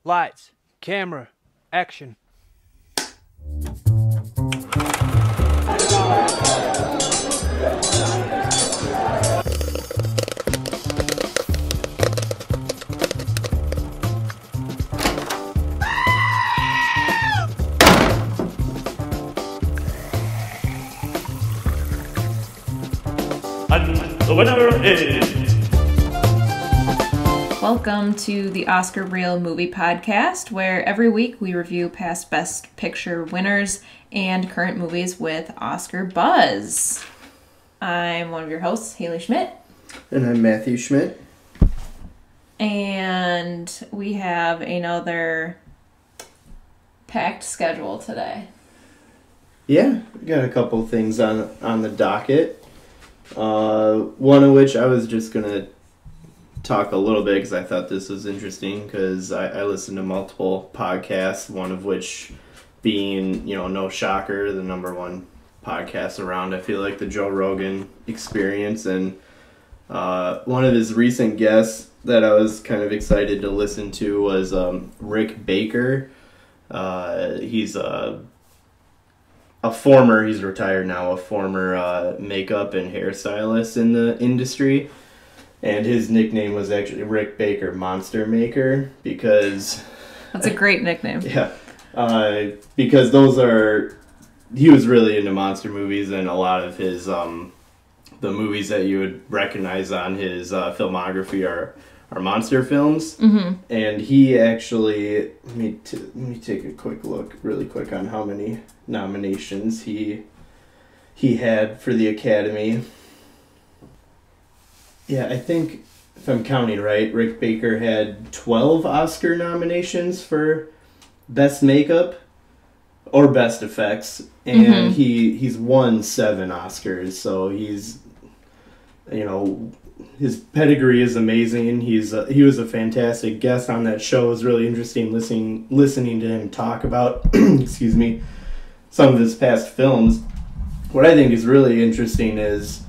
Lights, camera, action. And the winner is... Welcome to the Oscar Reel Movie Podcast, where every week we review past Best Picture winners and current movies with Oscar buzz. I'm one of your hosts, Haley Schmidt. And I'm Matthew Schmidt. And we have another packed schedule today. Yeah, we got a couple things on the docket. One of which I was just going to talk a little bit because I thought this was interesting because I listened to multiple podcasts, one of which being, no shocker, the number one podcast around. I feel like the Joe Rogan Experience, and one of his recent guests that I was kind of excited to listen to was Rick Baker. He's he's retired now, a former makeup and hairstylist in the industry. And his nickname was actually Rick Baker Monster Maker because... That's a great nickname. Yeah. Because he was really into monster movies, and a lot of his, the movies that you would recognize on his filmography are monster films. Mm-hmm. And he actually, let me take a quick look really quick on how many nominations he had for the Academy. Yeah, I think, if I'm counting right, Rick Baker had 12 Oscar nominations for Best Makeup or Best Effects, and he's won 7 Oscars, so he's, his pedigree is amazing. He was a fantastic guest on that show. It was really interesting listening to him talk about, excuse me, some of his past films. What I think is really interesting is...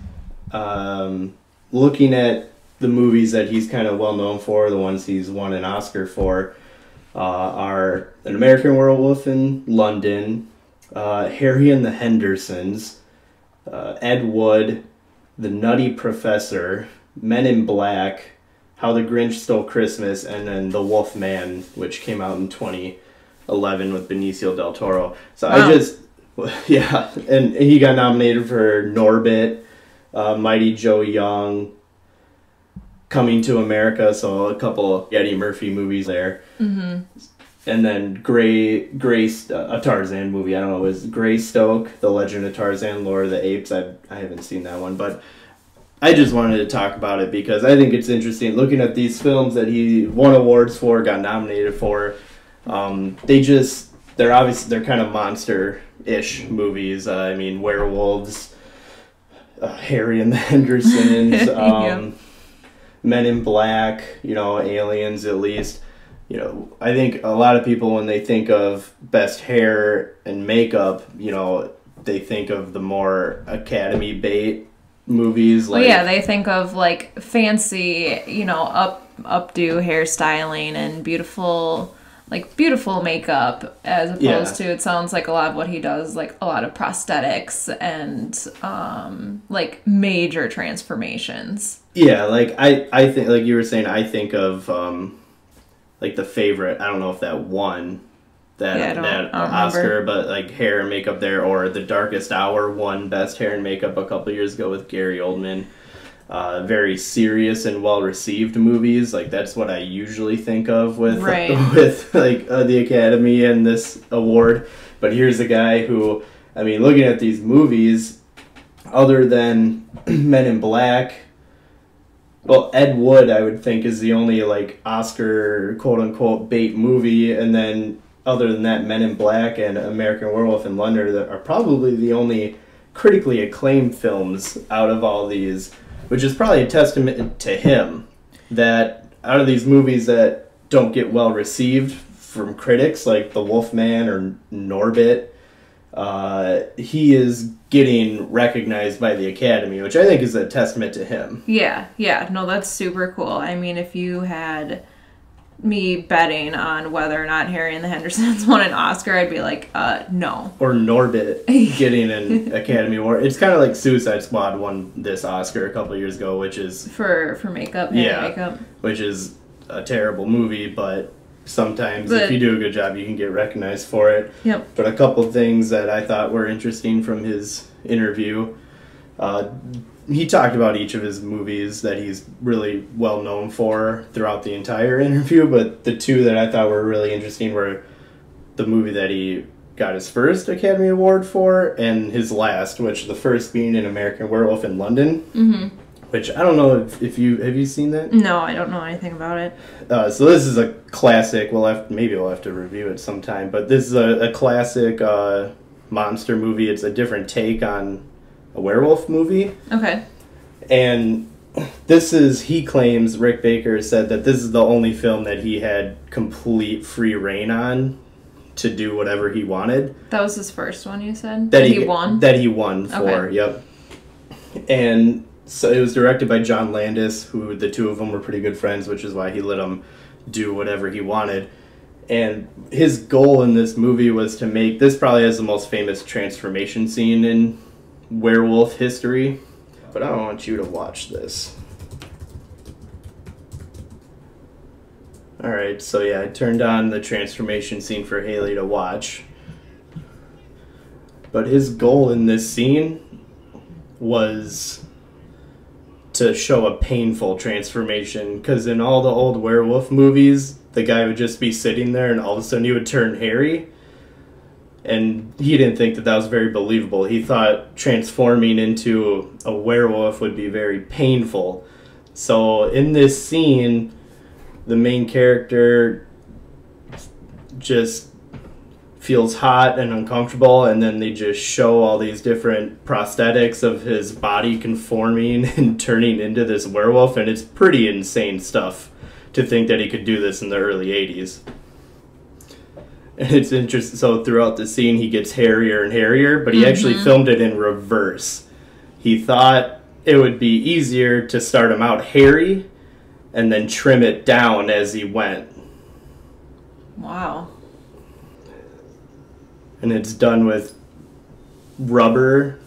looking at the movies that he's kind of well known for, the ones he's won an Oscar for, are An American Werewolf in London, Harry and the Hendersons, Ed Wood, The Nutty Professor, Men in Black, How the Grinch Stole Christmas, and then The Wolf Man, which came out in 2011 with Benicio del Toro. So wow. And he got nominated for Norbit, Mighty Joe Young, Coming to America, so a couple of Eddie Murphy movies there. Mm-hmm. And then a Tarzan movie, I don't know, it was Greystoke, The Legend of Tarzan, Lord of the Apes. I haven't seen that one, but I just wanted to talk about it because I think it's interesting looking at these films that he won awards for, got nominated for. They're kind of monster-ish movies. Werewolves, Harry and the Hendersons, Yep. Men in Black, Aliens at least. I think a lot of people, when they think of best hair and makeup, they think of the more Academy bait movies. They think of like fancy, updo hairstyling and beautiful makeup, as opposed to, it sounds like a lot of what he does, like a lot of prosthetics and major transformations. Yeah, I think, like you were saying, I think of The Favorite. I don't know if that won that Oscar, but hair and makeup there, or The Darkest Hour won best hair and makeup a couple years ago with Gary Oldman. Very serious and well-received movies. That's what I usually think of with the Academy and this award. But here's a guy who, looking at these movies, other than Men in Black, well, Ed Wood, I would think, is the only Oscar quote-unquote bait movie, and then other than that, Men in Black and American Werewolf in London are probably the only critically acclaimed films out of all these, which is probably a testament to him that out of these movies that don't get well received from critics, like The Wolfman or Norbit, he is getting recognized by the Academy, which I think is a testament to him. Yeah. No, that's super cool. If you had me betting on whether or not Harry and the Hendersons won an Oscar, I'd be like, no. Or Norbit getting an Academy Award. It's kind of like Suicide Squad won this Oscar a couple of years ago, which is... For makeup, makeup. Which is a terrible movie, but sometimes if you do a good job, you can get recognized for it. Yep. But a couple of things that I thought were interesting from his interview... he talked about each of his movies that he's really well known for throughout the entire interview, but the two that I thought were really interesting were the movie that he got his first Academy Award for and his last, which the first being An American Werewolf in London, which I don't know if you... Have you seen that? No, I don't know anything about it. So this is a classic. Maybe we'll have to review it sometime, but this is a classic monster movie. It's a different take on a werewolf movie. Okay. And he claims, Rick Baker said that this is the only film that he had complete free reign on to do whatever he wanted. That was his first one, you said? That he won? That he won for, okay. Yep. And so it was directed by John Landis, who the two of them were pretty good friends, which is why he let him do whatever he wanted. And his goal in this movie was to make... This probably has the most famous transformation scene in werewolf history, but I don't want you to watch this. Alright, so yeah, I turned on the transformation scene for Haley to watch. But his goal in this scene was to show a painful transformation, because in all the old werewolf movies, the guy would just be sitting there and all of a sudden he would turn hairy. And he didn't think that was very believable. He thought transforming into a werewolf would be very painful. So in this scene, the main character just feels hot and uncomfortable, and then they just show all these different prosthetics of his body conforming and turning into this werewolf, and it's pretty insane stuff to think that he could do this in the early 80s. And it's interesting, so throughout the scene he gets hairier and hairier, but he actually filmed it in reverse. He thought it would be easier to start him out hairy and then trim it down as he went. Wow. And it's done with rubber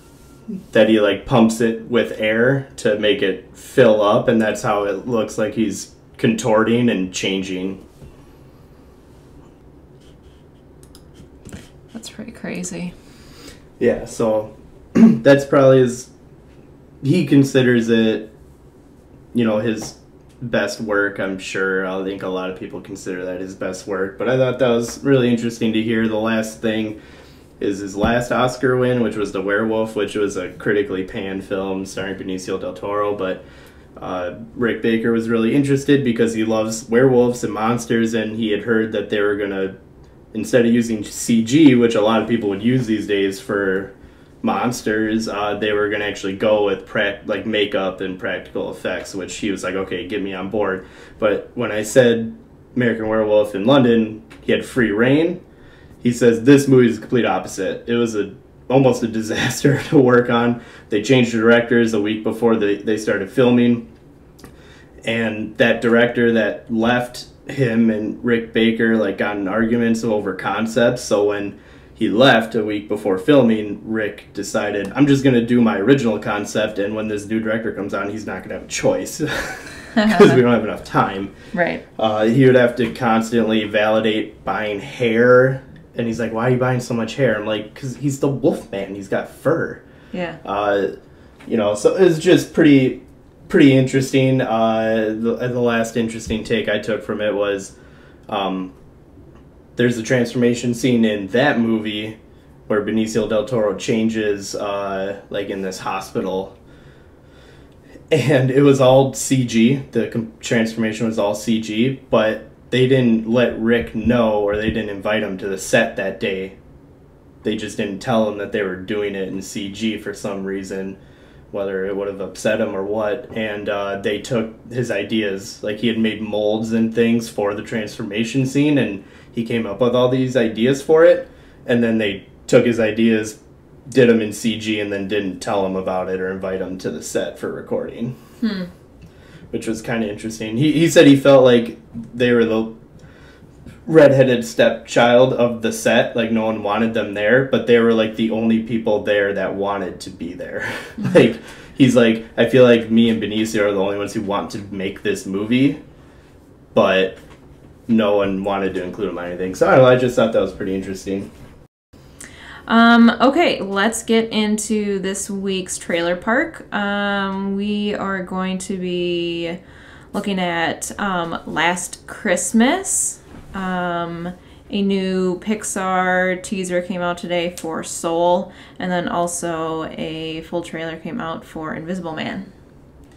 that he like pumps it with air to make it fill up, and that's how it looks like he's contorting and changing. That's pretty crazy. Yeah, so that's probably he considers it, his best work, I'm sure. I think a lot of people consider that his best work, but I thought that was really interesting to hear. The last thing is his last Oscar win, which was The Werewolf, which was a critically panned film starring Benicio del Toro, but Rick Baker was really interested because he loves werewolves and monsters, and he had heard that they were going to, instead of using CG, which a lot of people would use these days for monsters, they were going to actually go with makeup and practical effects, which he was like, okay, get me on board. But when I said American Werewolf in London, he had free reign. He says this movie is the complete opposite. It was almost a disaster to work on. They changed the directors a week before they started filming, and that director that left, him and Rick Baker got in arguments over concepts. So when he left a week before filming, Rick decided, I'm just going to do my original concept, and when this new director comes on, he's not going to have a choice because we don't have enough time. Right. He would have to constantly validate buying hair, and he's like, why are you buying so much hair? I'm like, because he's the wolf man. He's got fur. Yeah. So it's just pretty interesting. The last interesting take I took from it was there's a transformation scene in that movie where Benicio del Toro changes in this hospital, and it was all CG. The transformation was all CG, but they didn't let Rick know, or they didn't invite him to the set that day. They just didn't tell him that they were doing it in CG for some reason, whether it would have upset him or what. And they took his ideas, he had made molds and things for the transformation scene, and he came up with all these ideas for it, and then they took his ideas, did them in CG, and then didn't tell him about it or invite him to the set for recording. Which was kind of interesting. He said he felt like they were redheaded stepchild of the set. Like, no one wanted them there, but they were like the only people there that wanted to be there. Like, he's like, I feel like me and Benicio are the only ones who want to make this movie, but no one wanted to include him on anything. So I don't know, I just thought that was pretty interesting. Okay, let's get into this week's trailer park. We are going to be looking at Last Christmas. A new Pixar teaser came out today for Soul, and then also a full trailer came out for Invisible Man.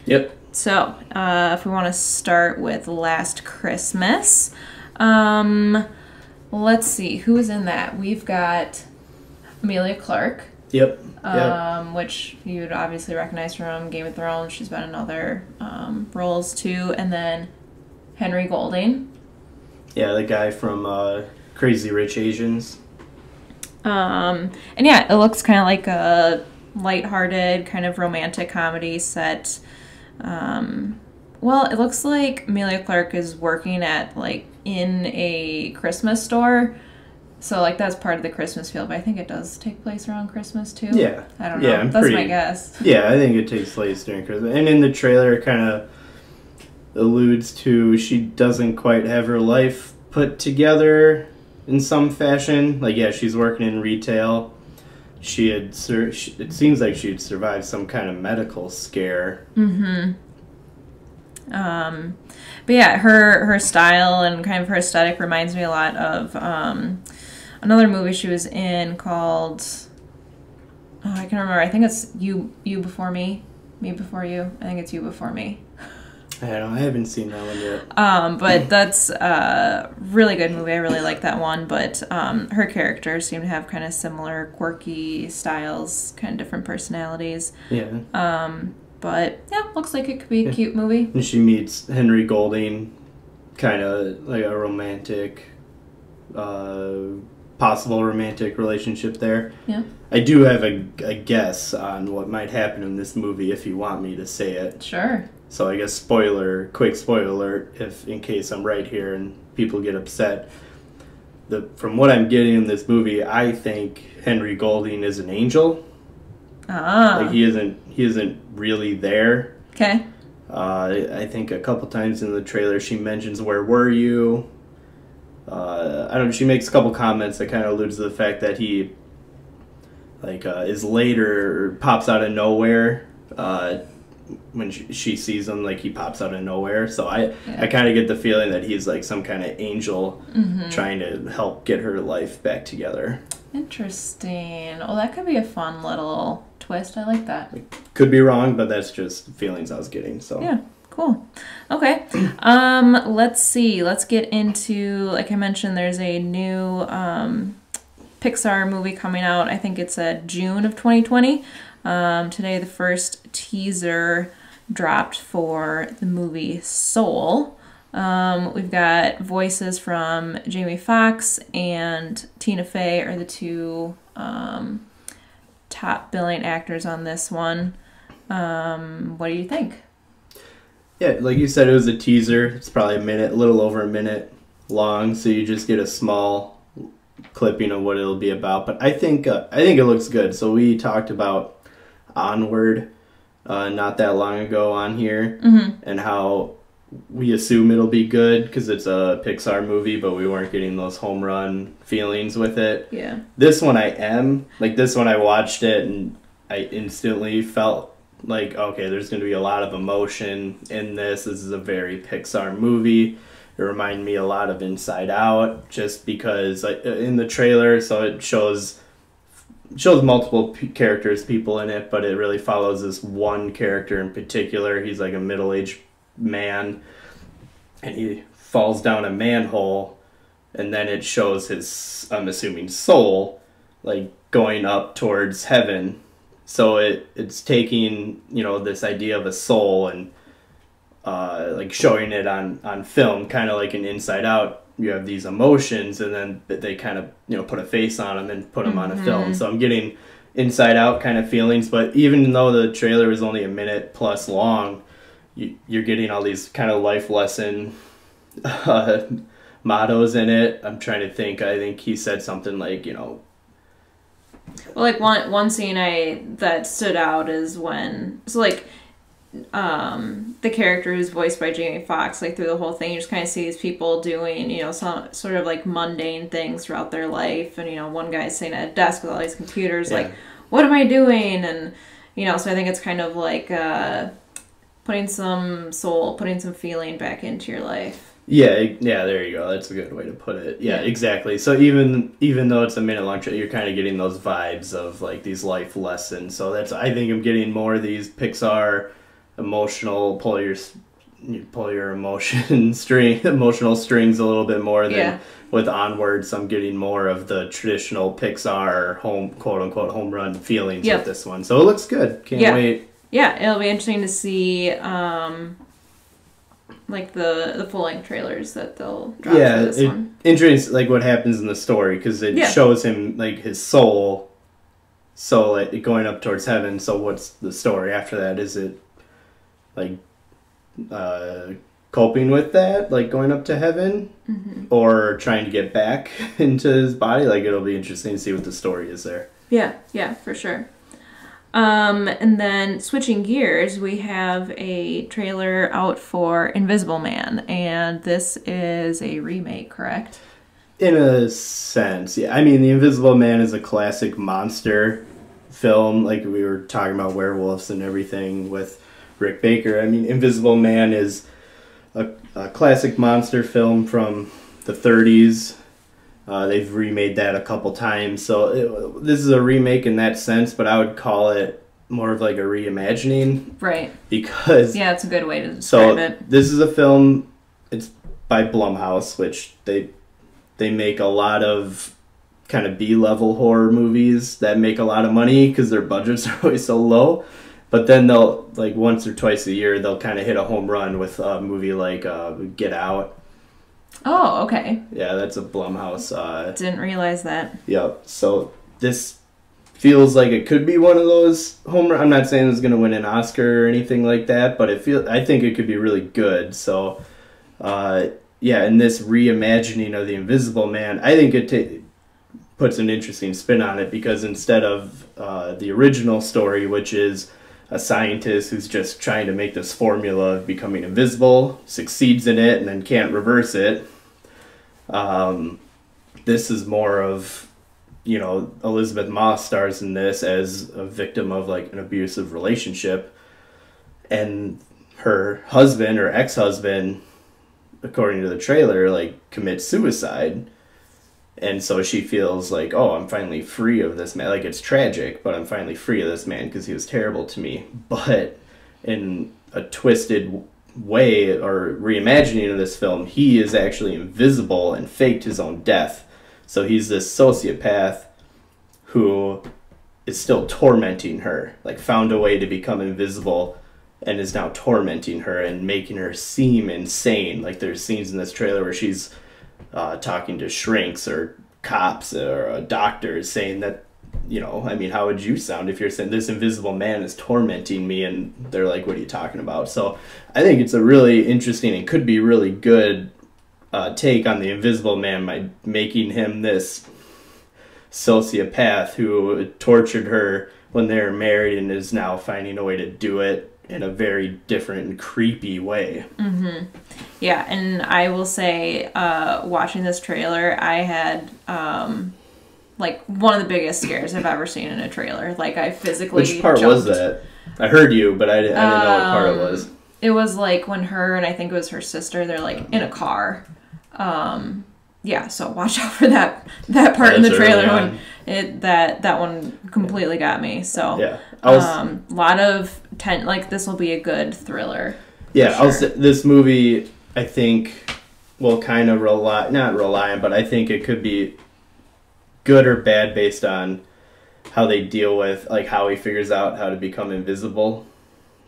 Yep. So, if we want to start with Last Christmas, let's see, who is in that? We've got Emilia Clarke. Yep. Which you'd obviously recognize from Game of Thrones. She's been in other roles too. And then Henry Golding. Yeah, the guy from Crazy Rich Asians. And yeah, it looks kind of like a lighthearted kind of romantic comedy set. Well, it looks like Emilia Clarke is working at in a Christmas store. So, that's part of the Christmas feel, but I think it does take place around Christmas, too. Yeah. I don't know. That's my guess. Yeah, I think it takes place during Christmas. And in the trailer, it kind of alludes to she doesn't quite have her life put together in some fashion. She's working in retail. It seems like she had survived some kind of medical scare. Mm-hmm. But yeah, her style and kind of her aesthetic reminds me a lot of another movie she was in called, I can't remember. I think it's You Before Me, Me Before You. I think it's You Before Me. I don't know. I haven't seen that one yet. But that's a really good movie. I really like that one. But her characters seem to have kind of similar quirky styles, kind of different personalities. Yeah. But yeah, looks like it could be a cute movie. And she meets Henry Golding, kind of like a romantic, possible romantic relationship there. Yeah. I do have a guess on what might happen in this movie if you want me to say it. Sure. So I guess quick spoiler alert, in case I'm right here and people get upset. From what I'm getting in this movie, I think Henry Golding is an angel. Ah. He isn't really there. Okay. I think a couple times in the trailer she mentions "Where were you?" She makes a couple comments that kind of alludes to the fact that he is later, pops out of nowhere. When she sees him, he pops out of nowhere. So I kind of get the feeling that he's some kind of angel trying to help get her life back together. Interesting. Well, that could be a fun little twist. I like that. Could be wrong, but that's just feelings I was getting. So yeah, cool. Okay. Let's see. Let's get into, like I mentioned, there's a new Pixar movie coming out. I think it's June of 2020. Today the first teaser dropped for the movie Soul. We've got voices from Jamie Foxx and Tina Fey are the two top billing actors on this one. What do you think? Yeah, like you said, it was a teaser. It's probably a little over a minute long, so you just get a small clipping of what it'll be about. But I think it looks good. So we talked about Onward not that long ago on here, and how we assume it'll be good because it's a Pixar movie, but we weren't getting those home run feelings with it. Yeah. This one I am. This one I watched it and I instantly felt okay, there's going to be a lot of emotion in this. This is a very Pixar movie. It reminded me a lot of Inside Out just because in the trailer, so it shows multiple characters, people in it, but it really follows this one character in particular. He's a middle-aged man, and he falls down a manhole, and then it shows his, I'm assuming, soul, going up towards heaven. So it's taking, this idea of a soul and showing it on film, kind of like in Inside Out. You have these emotions, and then they kind of, put a face on them and put them on a film. So I'm getting Inside Out kind of feelings, but even though the trailer is only a minute plus long, you're getting all these kind of life lesson mottos in it. I'm trying to think. I think he said something like, well, like one scene that stood out is when the character who's voiced by Jamie Foxx, like through the whole thing, you just kind of see these people doing, some sort of like mundane things throughout their life, and one guy's sitting at a desk with all these computers, like, what am I doing? And so I think it's kind of like putting some soul, putting some feeling back into your life. Yeah, there you go. That's a good way to put it. Yeah, exactly. So even though it's a minute-long trailer, you're kind of getting those vibes of like these life lessons. So I think I'm getting more of these Pixar emotional, pull your emotional strings a little bit more than with Onwards. I'm getting more of the traditional Pixar quote unquote home run feelings with this one. So it looks good. Can't wait. Yeah, it'll be interesting to see like the full length trailers that they'll drop for this one. Interesting, like what happens in the story, because it shows him like his soul, so like going up towards heaven. So what's the story after that? Is it like coping with that, like going up to heaven, or trying to get back into his body? Like it'll be interesting to see what the story is there. Yeah, for sure. And then switching gears, we have a trailer out for Invisible Man, and this is a remake, correct? In a sense, yeah. I mean, The Invisible Man is a classic monster film, like we were talking about werewolves and everything with Rick Baker. I mean, Invisible Man is a classic monster film from the 30s. They've remade that a couple times, so this is a remake in that sense, but I would call it more of like a reimagining. Right. Because... yeah, it's a good way to describe it. This is a film, it's by Blumhouse, which they make a lot of kind of B-level horror movies that make a lot of money because their budgets are always so low. But then they'll, like once or twice a year, they'll kind of hit a home run with a movie like Get Out. Oh, okay. Yeah, that's a Blumhouse. Didn't realize that. Yep. So this feels like it could be one of those home runs. I'm not saying it's going to win an Oscar or anything like that, but I think it could be really good. So, and this reimagining of The Invisible Man, I think it puts an interesting spin on it, because instead of the original story, which is a scientist who's just trying to make this formula of becoming invisible, succeeds in it, and then can't reverse it. This is more of, Elizabeth Moss stars in this as a victim of like an abusive relationship, and her husband or ex-husband, according to the trailer, like commits suicide. And so she feels like, oh, I'm finally free of this man. Like, it's tragic, but I'm finally free of this man because he was terrible to me. But in a twisted way or reimagining of this film, he is actually invisible and faked his own death. So he's this sociopath who is still tormenting her, like found a way to become invisible and is now tormenting her and making her seem insane. Like there's scenes in this trailer where she's talking to shrinks or cops or doctors saying that, how would you sound if you're saying this invisible man is tormenting me? And they're like, what are you talking about? So I think it's a really interesting and could be really good take on the Invisible Man by making him this sociopath who tortured her when they were married and is now finding a way to do it in a very different and creepy way. Mm-hmm. Yeah, and I will say, watching this trailer, I had like one of the biggest scares I've ever seen in a trailer. Like I physically Which part jumped. Was that? I heard you, but I didn't know what part it was. It was like when her and I think it was her sister, they're like in a car. So watch out for that part in the trailer when that one completely got me. So yeah, a lot of this will be a good thriller. Yeah, sure. This movie I think will kind of not rely on, but I think it could be good or bad based on how they deal with like how he figures out how to become invisible.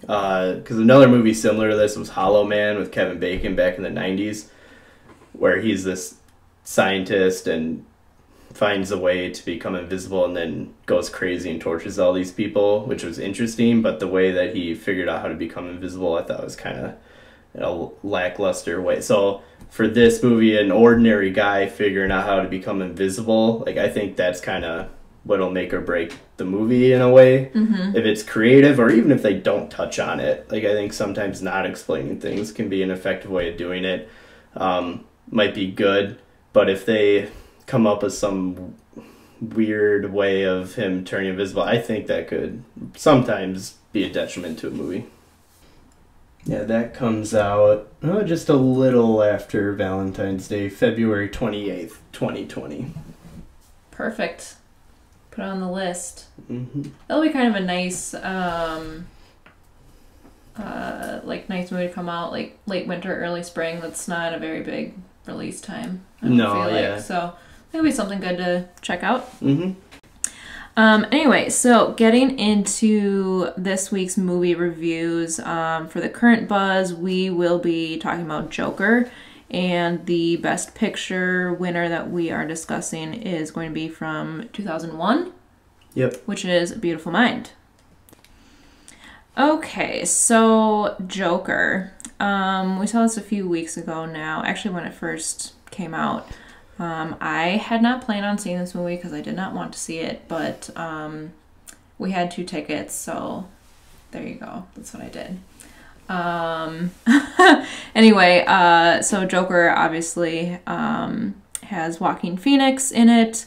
Because another movie similar to this was Hollow Man with Kevin Bacon back in the 90s, where he's this scientist and finds a way to become invisible and then goes crazy and tortures all these people, which was interesting. But the way that he figured out how to become invisible, I thought was kind of in a lackluster way. So for this movie, an ordinary guy figuring out how to become invisible, like I think that's kind of what'll make or break the movie in a way. Mm-hmm. If it's creative, or even if they don't touch on it. Like I think sometimes not explaining things can be an effective way of doing it. Might be good, but if they come up with some weird way of him turning invisible, I think that could sometimes be a detriment to a movie. Yeah, that comes out just a little after Valentine's Day, February 28th, 2020. Perfect. Put it on the list. Mm-hmm. That'll be kind of a nice, nice movie to come out, like late winter, early spring. That's not a very big release time. I don't feel like. So it'll be something good to check out. Mm-hmm. Anyway, so getting into this week's movie reviews, for the current buzz, we will be talking about Joker, and the Best Picture winner that we are discussing is going to be from 2001. Yep. Which is A Beautiful Mind. Okay, so Joker. We saw this a few weeks ago now, actually when it first came out. I had not planned on seeing this movie because I did not want to see it, but we had 2 tickets, so there you go. That's what I did. Anyway, so Joker obviously has Joaquin Phoenix in it.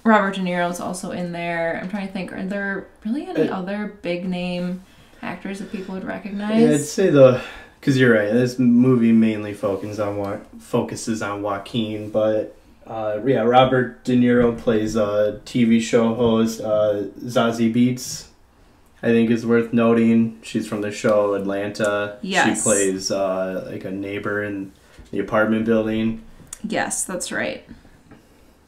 Robert De Niro's also in there. I'm trying to think, are there really any other big name actors that people would recognize? Yeah, I'd say because you're right, this movie mainly focuses on Joaquin, but Robert De Niro plays a TV show host, Zazie Beetz, I think is worth noting. She's from the show Atlanta. Yes. She plays like a neighbor in the apartment building. Yes, that's right.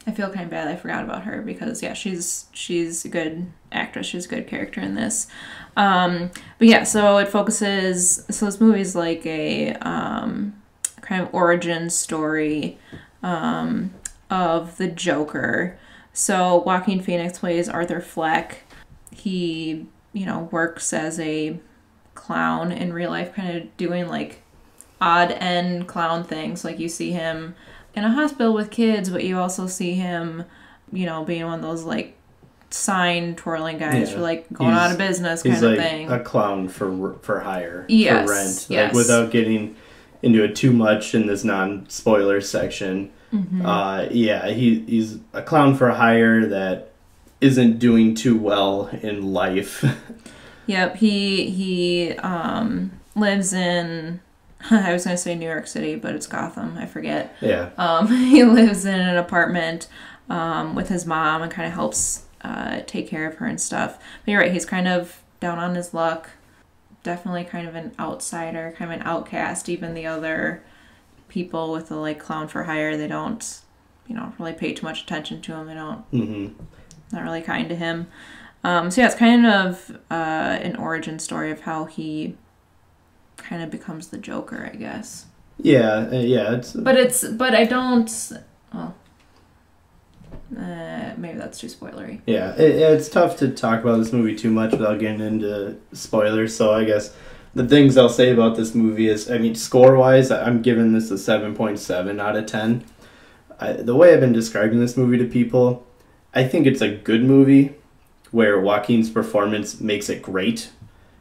I feel kind of bad I forgot about her because, yeah, she's a good actress. She's a good character in this. But yeah, so it focuses... So this movie is like a kind of origin story of the Joker. So Joaquin Phoenix plays Arthur Fleck. He, works as a clown in real life, kind of doing like odd end clown things. Like you see him in a hospital with kids, but you also see him, being one of those like sign twirling guys for like going out of business kind of thing. He's like a clown for hire, yes, for rent. Yes. Like without getting into it too much in this non-spoiler section. Mm-hmm. He's a clown for hire that isn't doing too well in life. Yep, he lives in... I was going to say New York City, but it's Gotham. I forget. Yeah. He lives in an apartment with his mom and kind of helps take care of her and stuff. But you're right, he's kind of down on his luck. Definitely kind of an outsider, kind of an outcast. Even the other people with the like clown for hire, they don't, really pay too much attention to him. They don't, not really kind to him. So yeah, it's kind of an origin story of how he kind of becomes the Joker, I guess. Yeah. But I don't. Well, maybe that's too spoilery. Yeah, it's tough to talk about this movie too much without getting into spoilers. So I guess the things I'll say about this movie is, score-wise, I'm giving this a 7.7 out of 10. The way I've been describing this movie to people, I think it's a good movie where Joaquin's performance makes it great,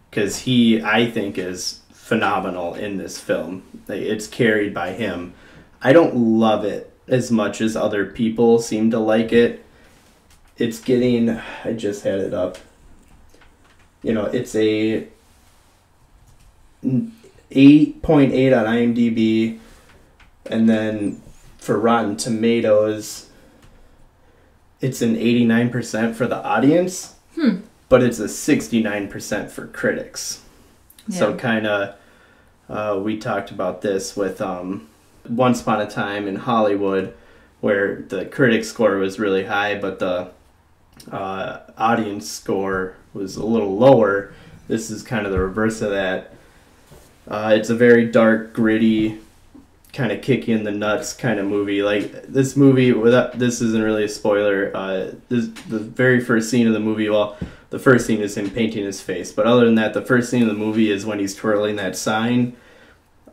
because he, I think, is phenomenal in this film. It's carried by him. I don't love it as much as other people seem to like it. It's getting... I just had it up. It's a 8.8 on IMDb, and then for Rotten Tomatoes, it's an 89% for the audience, but it's a 69% for critics. Yeah. So kind of, we talked about this with Once Upon a Time in Hollywood, where the critic score was really high, but the audience score was a little lower. This is kind of the reverse of that. It's a very dark, gritty, kind of kick you in the nuts kind of movie. Like this movie, this isn't really a spoiler. The very first scene of the movie, while the first scene is him painting his face. But other than that, the first scene of the movie is when he's twirling that sign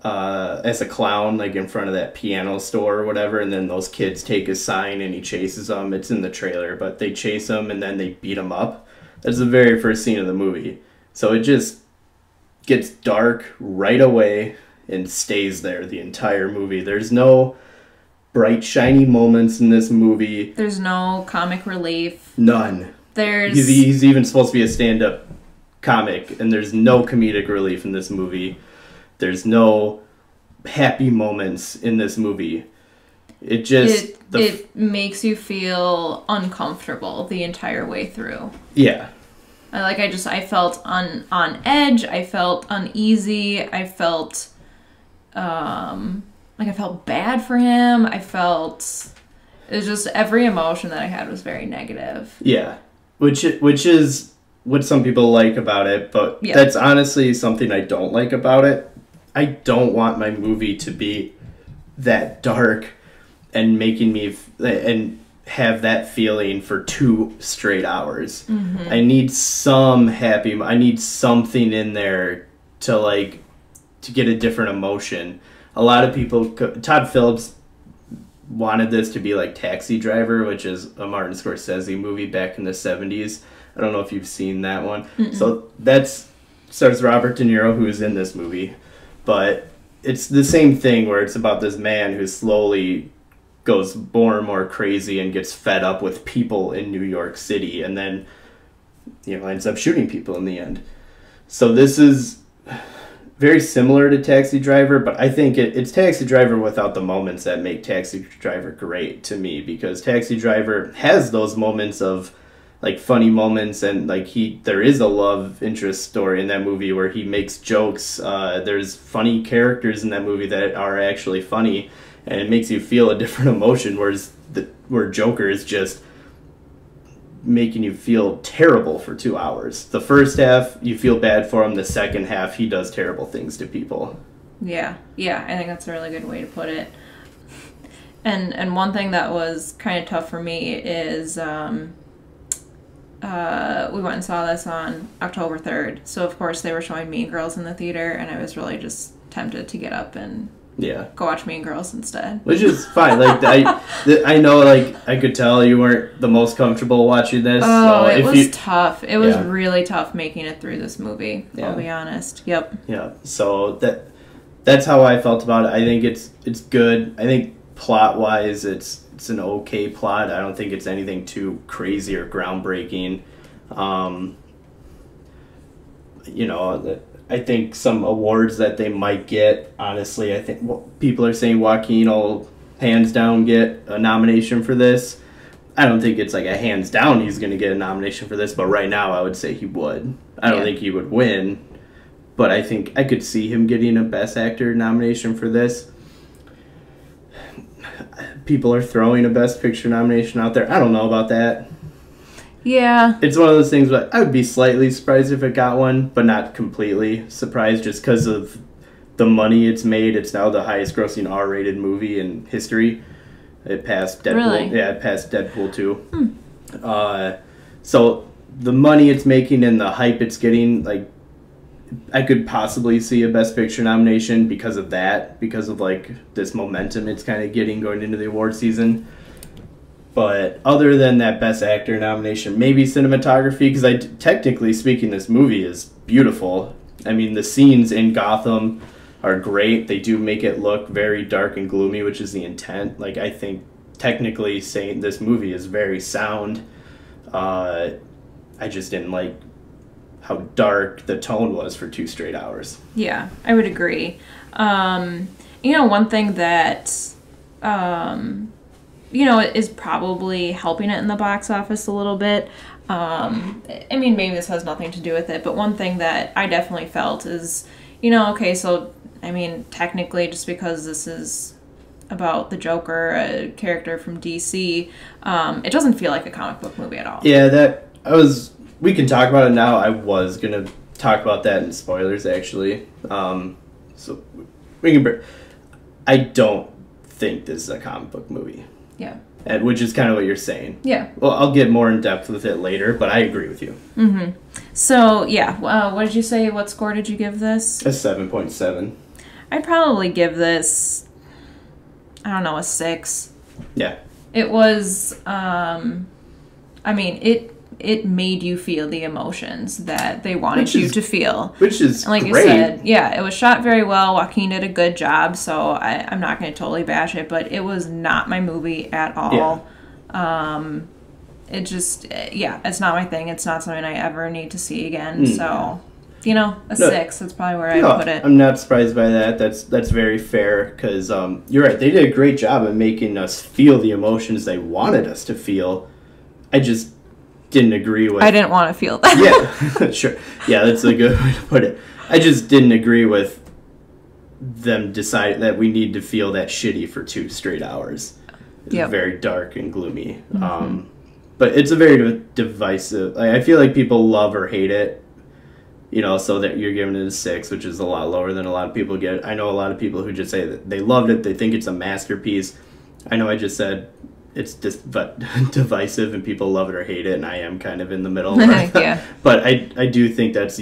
as a clown, like in front of that piano store or whatever, and then those kids take his sign and he chases them. It's in the trailer, but they chase him and then they beat him up. That's the very first scene of the movie. So it just gets dark right away and stays there the entire movie. There's no bright, shiny moments in this movie. There's no comic relief. None. He's even supposed to be a stand-up comic, and there's no comedic relief in this movie. There's no happy moments in this movie. It makes you feel uncomfortable the entire way through. Yeah. I felt on edge. I felt uneasy. I felt I felt bad for him. It was just every emotion that I had was very negative. Yeah. Which is what some people like about it, but that's honestly something I don't like about it. I don't want my movie to be that dark and making me and have that feeling for 2 straight hours. Mm-hmm. I need I need something in there to get a different emotion. A lot of people, Todd Phillips wanted this to be like Taxi Driver, which is a Martin Scorsese movie back in the 70s. I don't know if you've seen that one. Mm-mm. So stars Robert De Niro, who's in this movie. But it's the same thing where it's about this man who slowly goes more and more crazy and gets fed up with people in New York City and then ends up shooting people in the end. So this is very similar to Taxi Driver, but I think it's Taxi Driver without the moments that make Taxi Driver great to me, because Taxi Driver has those moments of funny moments, and there is a love interest story in that movie where he makes jokes. There's funny characters in that movie that are actually funny, and it makes you feel a different emotion, where Joker is just making you feel terrible for 2 hours. The first half, you feel bad for him. The second half, he does terrible things to people. Yeah, I think that's a really good way to put it. And one thing that was kind of tough for me is we went and saw this on October 3rd. So, of course, they were showing Mean Girls in the theater, and I was really just tempted to get up and go watch Mean Girls instead. Which is fine. I know, I could tell you weren't the most comfortable watching this. Oh, so it was tough. It was really tough making it through this movie. Yeah. I'll be honest. Yep. Yeah. So that's how I felt about it. I think it's good. I think plot-wise, it's an okay plot. I don't think it's anything too crazy or groundbreaking. I think some awards that they might get, honestly, I think people are saying Joaquin will hands down get a nomination for this. I don't think it's a hands down he's going to get a nomination for this, but right now I would say he would. I don't think he would win, but I think I could see him getting a Best Actor nomination for this. People are throwing a Best Picture nomination out there. I don't know about that. Yeah. It's one of those things where I would be slightly surprised if it got one, but not completely surprised just because of the money it's made. It's now the highest grossing R-rated movie in history. It passed Deadpool. Really? Yeah, it passed Deadpool 2. So the money it's making and the hype it's getting, I could possibly see a Best Picture nomination because of that, because of this momentum it's kind of getting going into the award season. But other than that Best Actor nomination, maybe cinematography, because technically speaking, this movie is beautiful. I mean, the scenes in Gotham are great. They do make it look very dark and gloomy, which is the intent. I think technically saying this movie is very sound. I just didn't like how dark the tone was for 2 straight hours. Yeah, I would agree. One thing that is probably helping it in the box office a little bit. Maybe this has nothing to do with it, but one thing that I definitely felt is, technically, just because this is about the Joker, a character from DC, it doesn't feel like a comic book movie at all. Yeah, we can talk about it now. I was going to talk about that in spoilers, actually. So we can... I don't think this is a comic book movie. Yeah. which is kind of what you're saying. Yeah. Well, I'll get more in depth with it later, but I agree with you. Mm-hmm. So, yeah, what did you say? What score did you give this? A 7.7. I'd probably give this, I don't know, a 6. Yeah. It was, I mean, it made you feel the emotions that they wanted you to feel. Which is and like great. You said, yeah, it was shot very well. Joaquin did a good job, so I'm not going to totally bash it, but it was not my movie at all. Yeah. It just, it's not my thing. It's not something I ever need to see again. So, a 6. That's probably where I would put it. I'm not surprised by that. That's very fair because you're right. They did a great job of making us feel the emotions they wanted us to feel. I just didn't agree with... I didn't want to feel that. Yeah, sure. Yeah, that's a good way to put it. I just didn't agree with them deciding that we need to feel that shitty for 2 straight hours. It's very dark and gloomy. Mm-hmm. But it's a very divisive... I feel like people love or hate it, so that you're giving it a 6, which is a lot lower than a lot of people get. I know a lot of people who just say that they loved it, they think it's a masterpiece. I know I just said... it's just divisive and people love it or hate it, and I am kind of in the middle. Yeah. But I do think that's,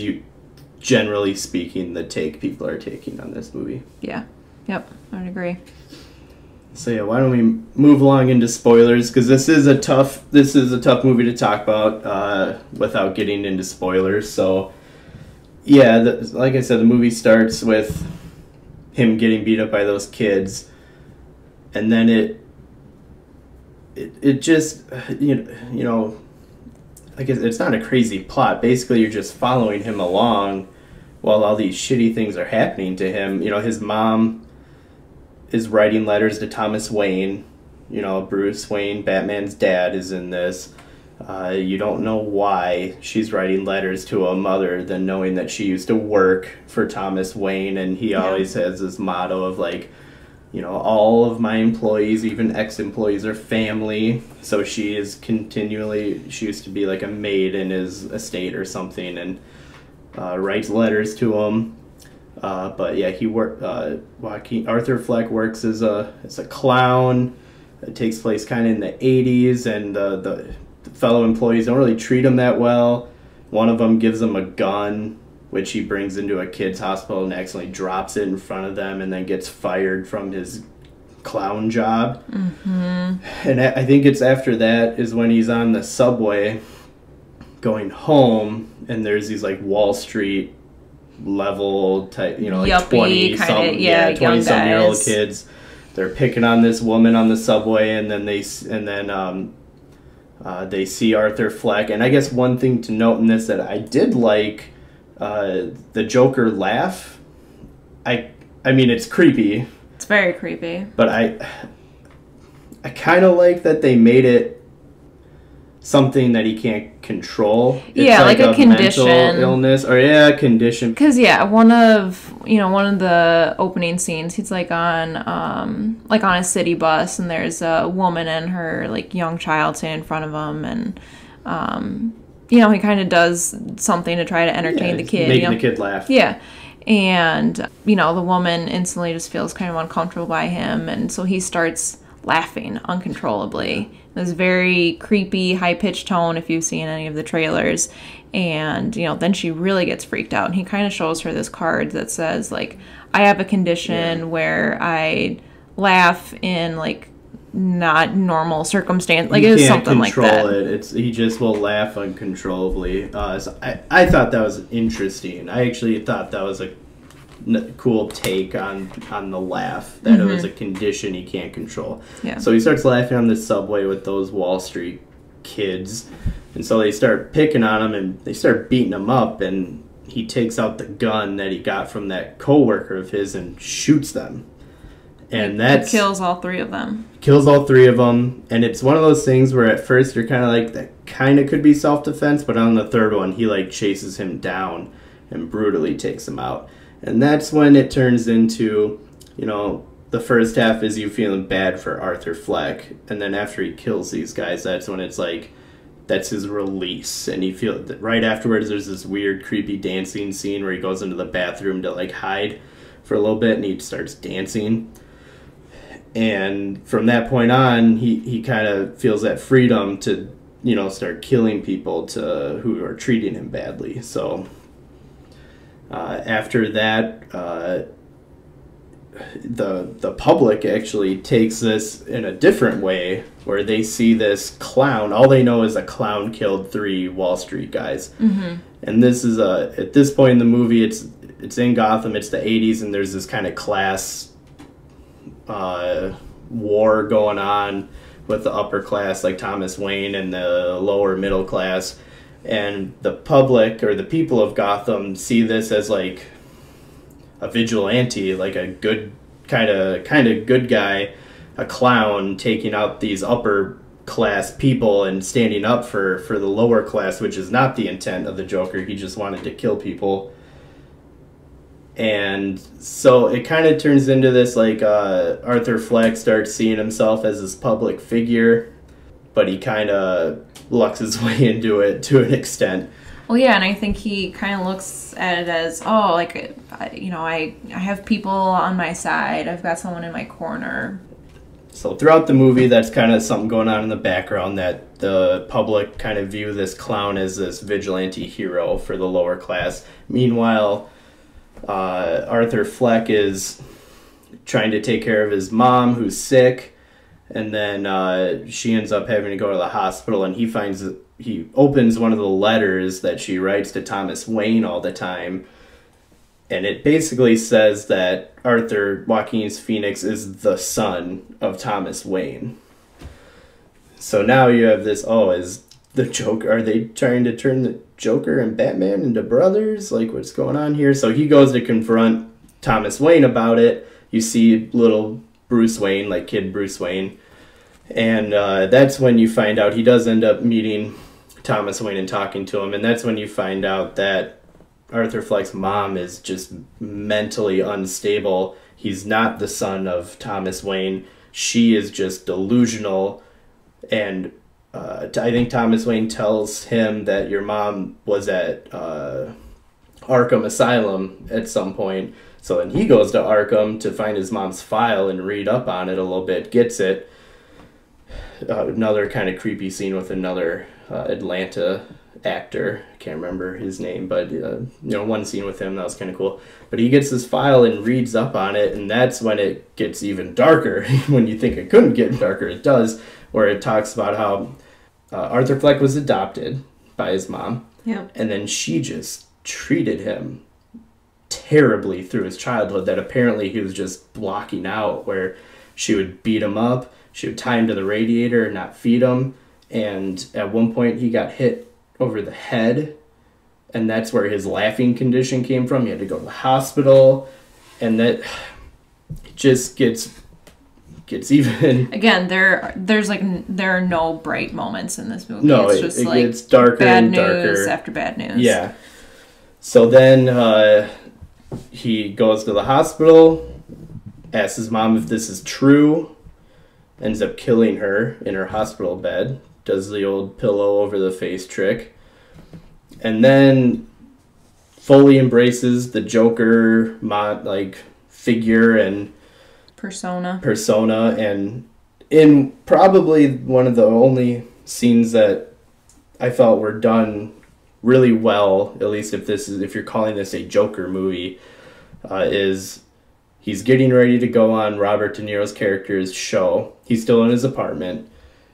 generally speaking, the take people are taking on this movie. Yeah. Yep. I would agree. So yeah, why don't we move along into spoilers, because this is a tough movie to talk about without getting into spoilers. So yeah, like I said, the movie starts with him getting beat up by those kids, and then it just, I guess it's not a crazy plot. Basically, you're just following him along while all these shitty things are happening to him. His mom is writing letters to Thomas Wayne. Bruce Wayne, Batman's dad, is in this. You don't know why she's writing letters to him other than knowing that she used to work for Thomas Wayne, and he always has this motto of, like, all of my employees, even ex-employees, are family. So she used to be like a maid in his estate or something, and writes letters to him. But yeah, Arthur Fleck works as a clown. It takes place kind of in the 80s, and the fellow employees don't really treat him that well. One of them gives him a gun, which he brings into a kid's hospital and accidentally drops it in front of them, and then gets fired from his clown job. Mm-hmm. And I think it's after that is when he's on the subway going home, and there's these like Wall Street level type, like yuppie 20-some-year-old kids. They're picking on this woman on the subway, and then they see Arthur Fleck. And I guess one thing to note in this that I did like. The Joker laugh, I mean, it's creepy. It's very creepy. But I kind of like that they made it something that he can't control. It's like a condition, mental illness, or a condition. Because one of the opening scenes, he's like on a city bus, and there's a woman and her like young child sitting in front of him, and he kind of does something to try to entertain the kid. Making the kid laugh. Yeah. And, the woman instantly just feels kind of uncomfortable by him. And so he starts laughing uncontrollably. This very creepy, high-pitched tone, if you've seen any of the trailers. And, then she really gets freaked out. And he kind of shows her this card that says, like, I have a condition where I laugh in, like, not normal circumstance, like it is something like that. He just will laugh uncontrollably. So I thought that was interesting. I actually thought that was a cool take on the laugh, that it was a condition he can't control. Yeah. So he starts laughing on the subway with those Wall Street kids, and so they start picking on him and they start beating him up, and he takes out the gun that he got from that coworker of his and shoots them. And that kills all 3 of them. And it's one of those things where at first you're kind of like, that kind of could be self-defense, but on the third one, he like chases him down and brutally takes him out. And that's when it turns into, the first half is you feeling bad for Arthur Fleck, and then after he kills these guys, that's when it's like, that's his release. And you feel that right afterwards, there's this weird, creepy dancing scene where he goes into the bathroom to like hide for a little bit, and he starts dancing. And from that point on, he kind of feels that freedom to, start killing people who are treating him badly. So after that, the public actually takes this in a different way, where they see this clown. All they know is a clown killed 3 Wall Street guys. Mm-hmm. And this is at this point in the movie, it's in Gotham. It's the 80s, and there's this kind of class war going on with the upper class, like Thomas Wayne, and the lower middle class. And the public, or the people of Gotham, see this as like a vigilante, like a good kind of good guy, a clown taking out these upper class people and standing up for the lower class, which is not the intent of the Joker. He just wanted to kill people. And so it kind of turns into this, like, Arthur Fleck starts seeing himself as this public figure, but he kind of lucks his way into it to an extent. Well, yeah, and I think he kind of looks at it as, oh, like, I have people on my side. I've got someone in my corner. So throughout the movie, that's kind of something going on in the background, that the public kind of view this clown as this vigilante hero for the lower class. Meanwhile, Arthur Fleck is trying to take care of his mom, who's sick, and then she ends up having to go to the hospital, and he opens one of the letters that she writes to Thomas Wayne all the time, and it basically says that Joaquin's Phoenix is the son of Thomas Wayne. So now you have this, is the Joker, are they trying to turn the Joker and Batman into brothers? Like, what's going on here? So he goes to confront Thomas Wayne about it. You see little Bruce Wayne, like kid Bruce Wayne. And that's when you find out he does end up meeting Thomas Wayne and talking to him. And that's when you find out that Arthur Fleck's mom is just mentally unstable. He's not the son of Thomas Wayne. She is just delusional. And I think Thomas Wayne tells him that your mom was at Arkham Asylum at some point. So then he goes to Arkham to find his mom's file and read up on it a little bit, gets it. Another kind of creepy scene with another Atlanta actor. I can't remember his name, but one scene with him that was kind of cool. But he gets his file and reads up on it, and that's when it gets even darker. When you think it couldn't get darker, it does, where it talks about how Arthur Fleck was adopted by his mom, and then she just treated him terribly through his childhood, that apparently he was just blocking out, where she would beat him up, she would tie him to the radiator and not feed him, and at one point he got hit over the head, and that's where his laughing condition came from. He had to go to the hospital, and that just gets even. Again, there are no bright moments in this movie. No, it's just it like gets darker bad and news darker after bad news. Yeah. So then he goes to the hospital, asks his mom if this is true, ends up killing her in her hospital bed, does the old pillow over the face trick, and then fully embraces the Joker figure and persona, and in probably one of the only scenes that I felt were done really well, at least if you're calling this a Joker movie, is he's getting ready to go on Robert De Niro's character's show. He's still in his apartment,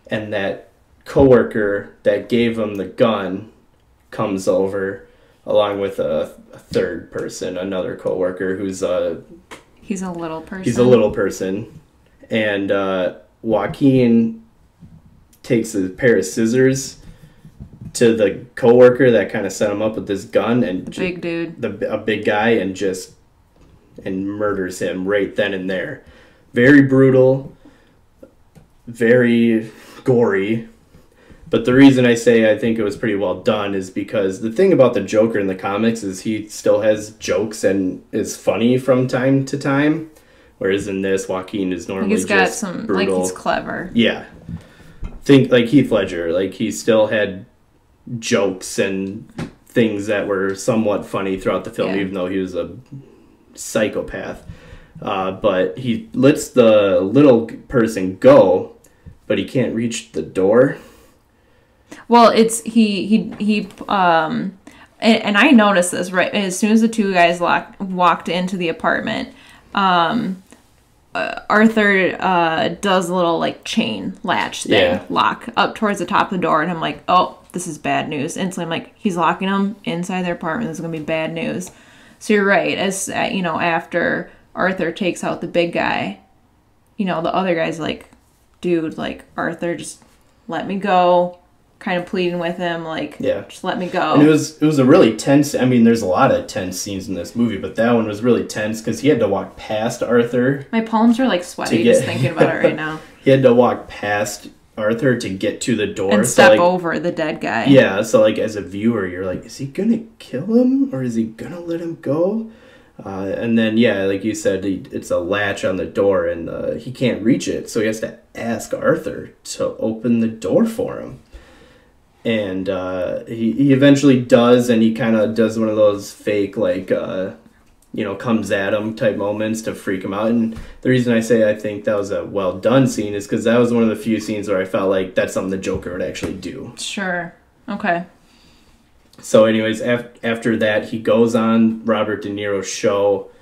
and that coworker that gave him the gun comes over along with a third person, another coworker who's he's a little person. And Joaquin takes a pair of scissors to the coworker that kind of set him up with this gun, and big dude, a big guy, and murders him right then and there. Very brutal, very gory. But the reason I say I think it was pretty well done is because the thing about the Joker in the comics is he still has jokes and is funny from time to time, whereas in this, Joaquin is normally he's got just some brutal. Like he's clever. Yeah. Think like Heath Ledger, like he still had jokes and things that were somewhat funny throughout the film, even though he was a psychopath. but he lets the little person go, but he can't reach the door. Well, it's he and I noticed this right as soon as the two guys walked into the apartment. Arthur does a little like chain latch thing, lock up towards the top of the door, and I'm like, oh, this is bad news. Instantly, I'm like, he's locking them inside their apartment. This is gonna be bad news. So you're right. As you know, after Arthur takes out the big guy, you know, the other guy's like, dude, like Arthur, just let me go. Kind of pleading with him, like, just let me go. And it was a really tense. I mean, there's a lot of tense scenes in this movie, but that one was really tense because he had to walk past Arthur. My palms are like sweaty just thinking about it right now. He had to walk past Arthur to get to the door and step over the dead guy. Yeah, so like as a viewer, you're like, is he gonna kill him or is he gonna let him go? And then like you said, it's a latch on the door and he can't reach it, so he has to ask Arthur to open the door for him. And he eventually does, and he kind of does one of those fake, like, comes at him type moments to freak him out. And the reason I say I think that was a well-done scene is because that was one of the few scenes where I felt like that's something the Joker would actually do. Sure. Okay. So anyways, after that, he goes on Robert De Niro's show,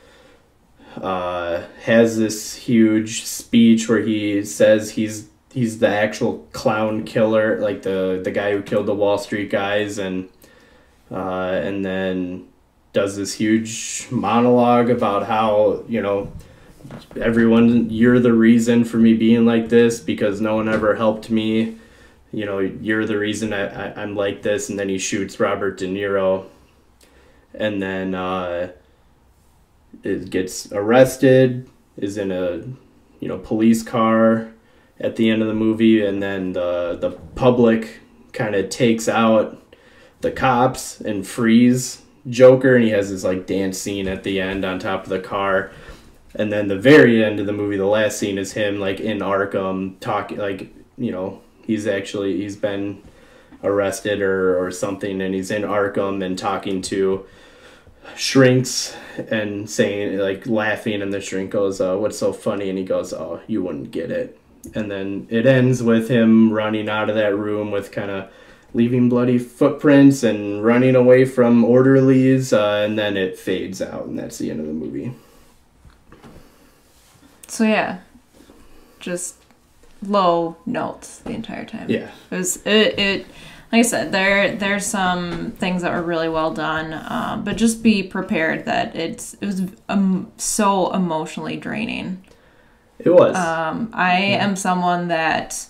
has this huge speech where he says he's the actual clown killer, like the guy who killed the Wall Street guys, and then does this huge monologue about how, everyone, you're the reason for me being like this because no one ever helped me. You're the reason I'm like this. And then he shoots Robert De Niro, and then it gets arrested, is in a police car at the end of the movie, and then the public kind of takes out the cops and frees Joker, and he has this like dance scene at the end on top of the car. And then the very end of the movie, the last scene is him like in Arkham talking, like, he's been arrested or something, and he's in Arkham and talking to shrinks and saying, like, laughing, and the shrink goes, what's so funny? And he goes, oh, you wouldn't get it. And then it ends with him running out of that room with kind of leaving bloody footprints and running away from orderlies, and then it fades out, and that's the end of the movie. So yeah, just low notes the entire time. Yeah. It like I said, there's some things that were really well done, but just be prepared that it was so emotionally draining. It was. I am someone that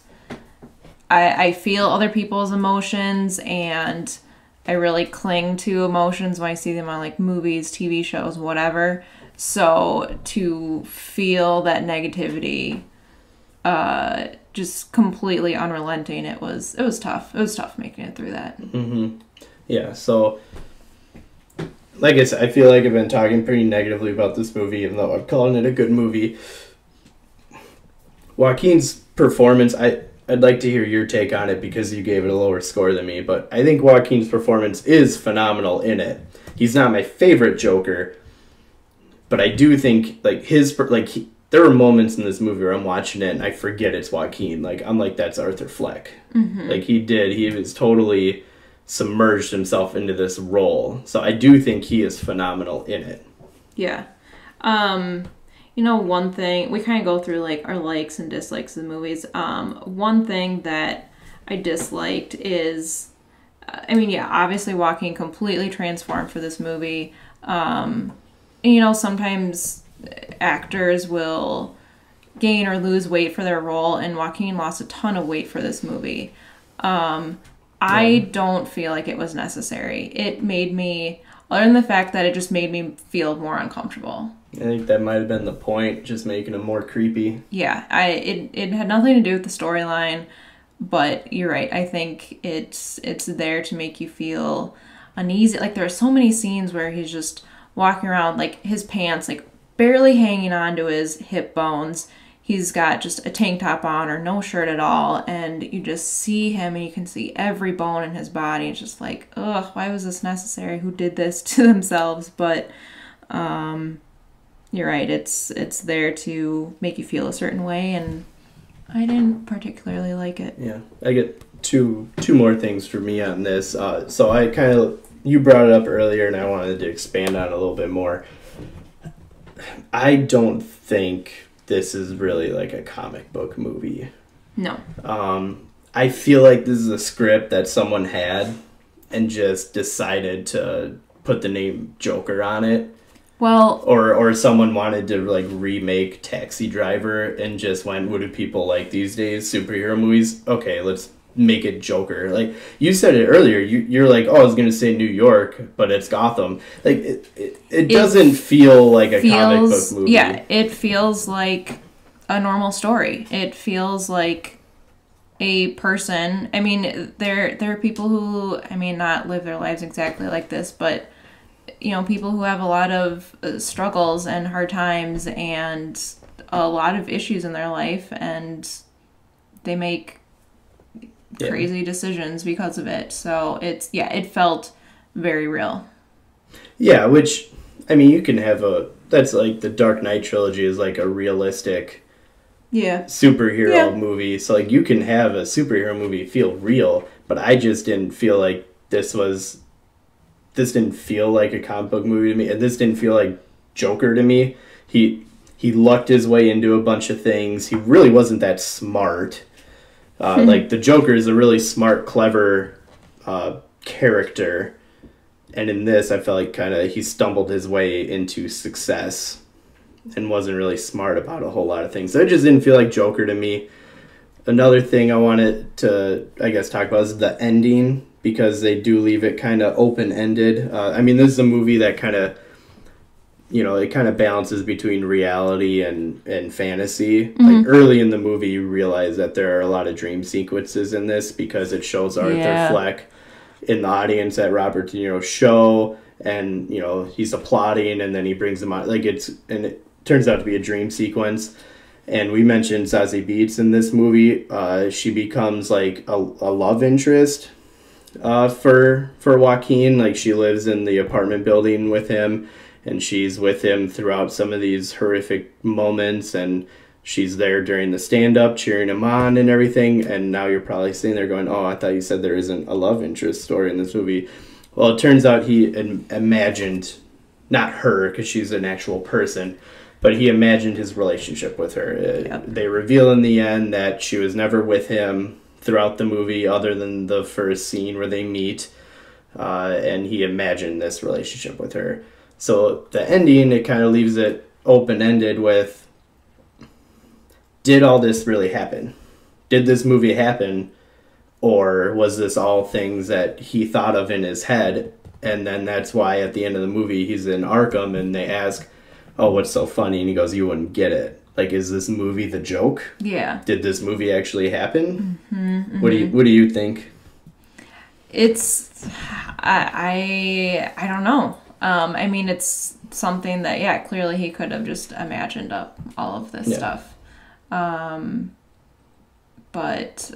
I feel other people's emotions, and I really cling to emotions when I see them on like movies, TV shows, whatever. So to feel that negativity, just completely unrelenting, it was tough. It was tough making it through that. Mm-hmm. Yeah. So, like I said, I feel like I've been talking pretty negatively about this movie, even though I'm calling it a good movie. Joaquin's performance, I'd like to hear your take on it because you gave it a lower score than me, but I think Joaquin's performance is phenomenal in it. He's not my favorite Joker, but I do think there were moments in this movie where I'm watching it and I forget it's Joaquin. Like, I'm like, that's Arthur Fleck. Mm-hmm. Like, he was totally submerged himself into this role. So I do think he is phenomenal in it. Yeah. One thing, we kind of go through like our likes and dislikes of the movies. One thing that I disliked is, obviously Joaquin completely transformed for this movie. Sometimes actors will gain or lose weight for their role, and Joaquin lost a ton of weight for this movie. I don't feel like it was necessary. It made me, other than the fact that it just made me feel more uncomfortable. I think that might have been the point, just making him more creepy. Yeah, it had nothing to do with the storyline, but you're right. I think it's there to make you feel uneasy. Like, there are so many scenes where he's just walking around, like, his pants, like, barely hanging on to his hip bones. He's got just a tank top on or no shirt at all, and you just see him and you can see every bone in his body. It's just like, ugh, why was this necessary? Who did this to themselves? But you're right. It's there to make you feel a certain way, and I didn't particularly like it. Yeah, I get two more things for me on this. So I kind of, you brought it up earlier, and I wanted to expand on it a little bit more. I don't think this is really like a comic book movie. No. I feel like this is a script that someone had and just decided to put the name Joker on it. Well, or someone wanted to like remake Taxi Driver and just went, what do people like these days? Superhero movies? Okay, let's make it Joker. Like you said it earlier, you're like, oh, I was gonna say New York, but it's Gotham. Like it doesn't feel like a comic book movie. Yeah, it feels like a normal story. It feels like a person. I mean, there are people who, I mean, not live their lives exactly like this, but you know, people who have a lot of struggles and hard times and a lot of issues in their life, and they make crazy decisions because of it. So it felt very real. Yeah, which, I mean, you can have that's like the Dark Knight trilogy is like a realistic superhero movie. So like you can have a superhero movie feel real, but I just didn't feel like this didn't feel like a comic book movie to me, and this didn't feel like Joker to me. He lucked his way into a bunch of things. He really wasn't that smart. Like the Joker is a really smart, clever character, and in this I felt like kind of he stumbled his way into success and wasn't really smart about a whole lot of things. So it just didn't feel like Joker to me. Another thing I wanted to, I guess, talk about is the ending, because they do leave it kind of open-ended. I mean, this is a movie that kind of, you know, it kind of balances between reality and fantasy. Mm-hmm. Like early in the movie, you realize that there are a lot of dream sequences in this because it shows Arthur Fleck in the audience at Robert De Niro's show, and you know he's applauding, and then he brings them out. Like and it turns out to be a dream sequence. And we mentioned Zazie Beetz in this movie. She becomes like a love interest for Joaquin. Like she lives in the apartment building with him, and she's with him throughout some of these horrific moments, and she's there during the stand-up cheering him on and everything. And now you're probably sitting there going, oh, I thought you said there isn't a love interest story in this movie. Well, it turns out he imagined, not her because she's an actual person, but he imagined his relationship with her. They reveal in the end that she was never with him throughout the movie other than the first scene where they meet, and he imagined this relationship with her. So the ending, it kind of leaves it open-ended with, did all this really happen? Did this movie happen? Or was this all things that he thought of in his head? And then that's why at the end of the movie he's in Arkham and they ask, oh, what's so funny? And he goes, you wouldn't get it. Like, is this movie the joke? Yeah. Did this movie actually happen? Mm-hmm, mm-hmm. What do you think? It's, I don't know. I mean, it's something that, clearly he could have just imagined up all of this stuff. But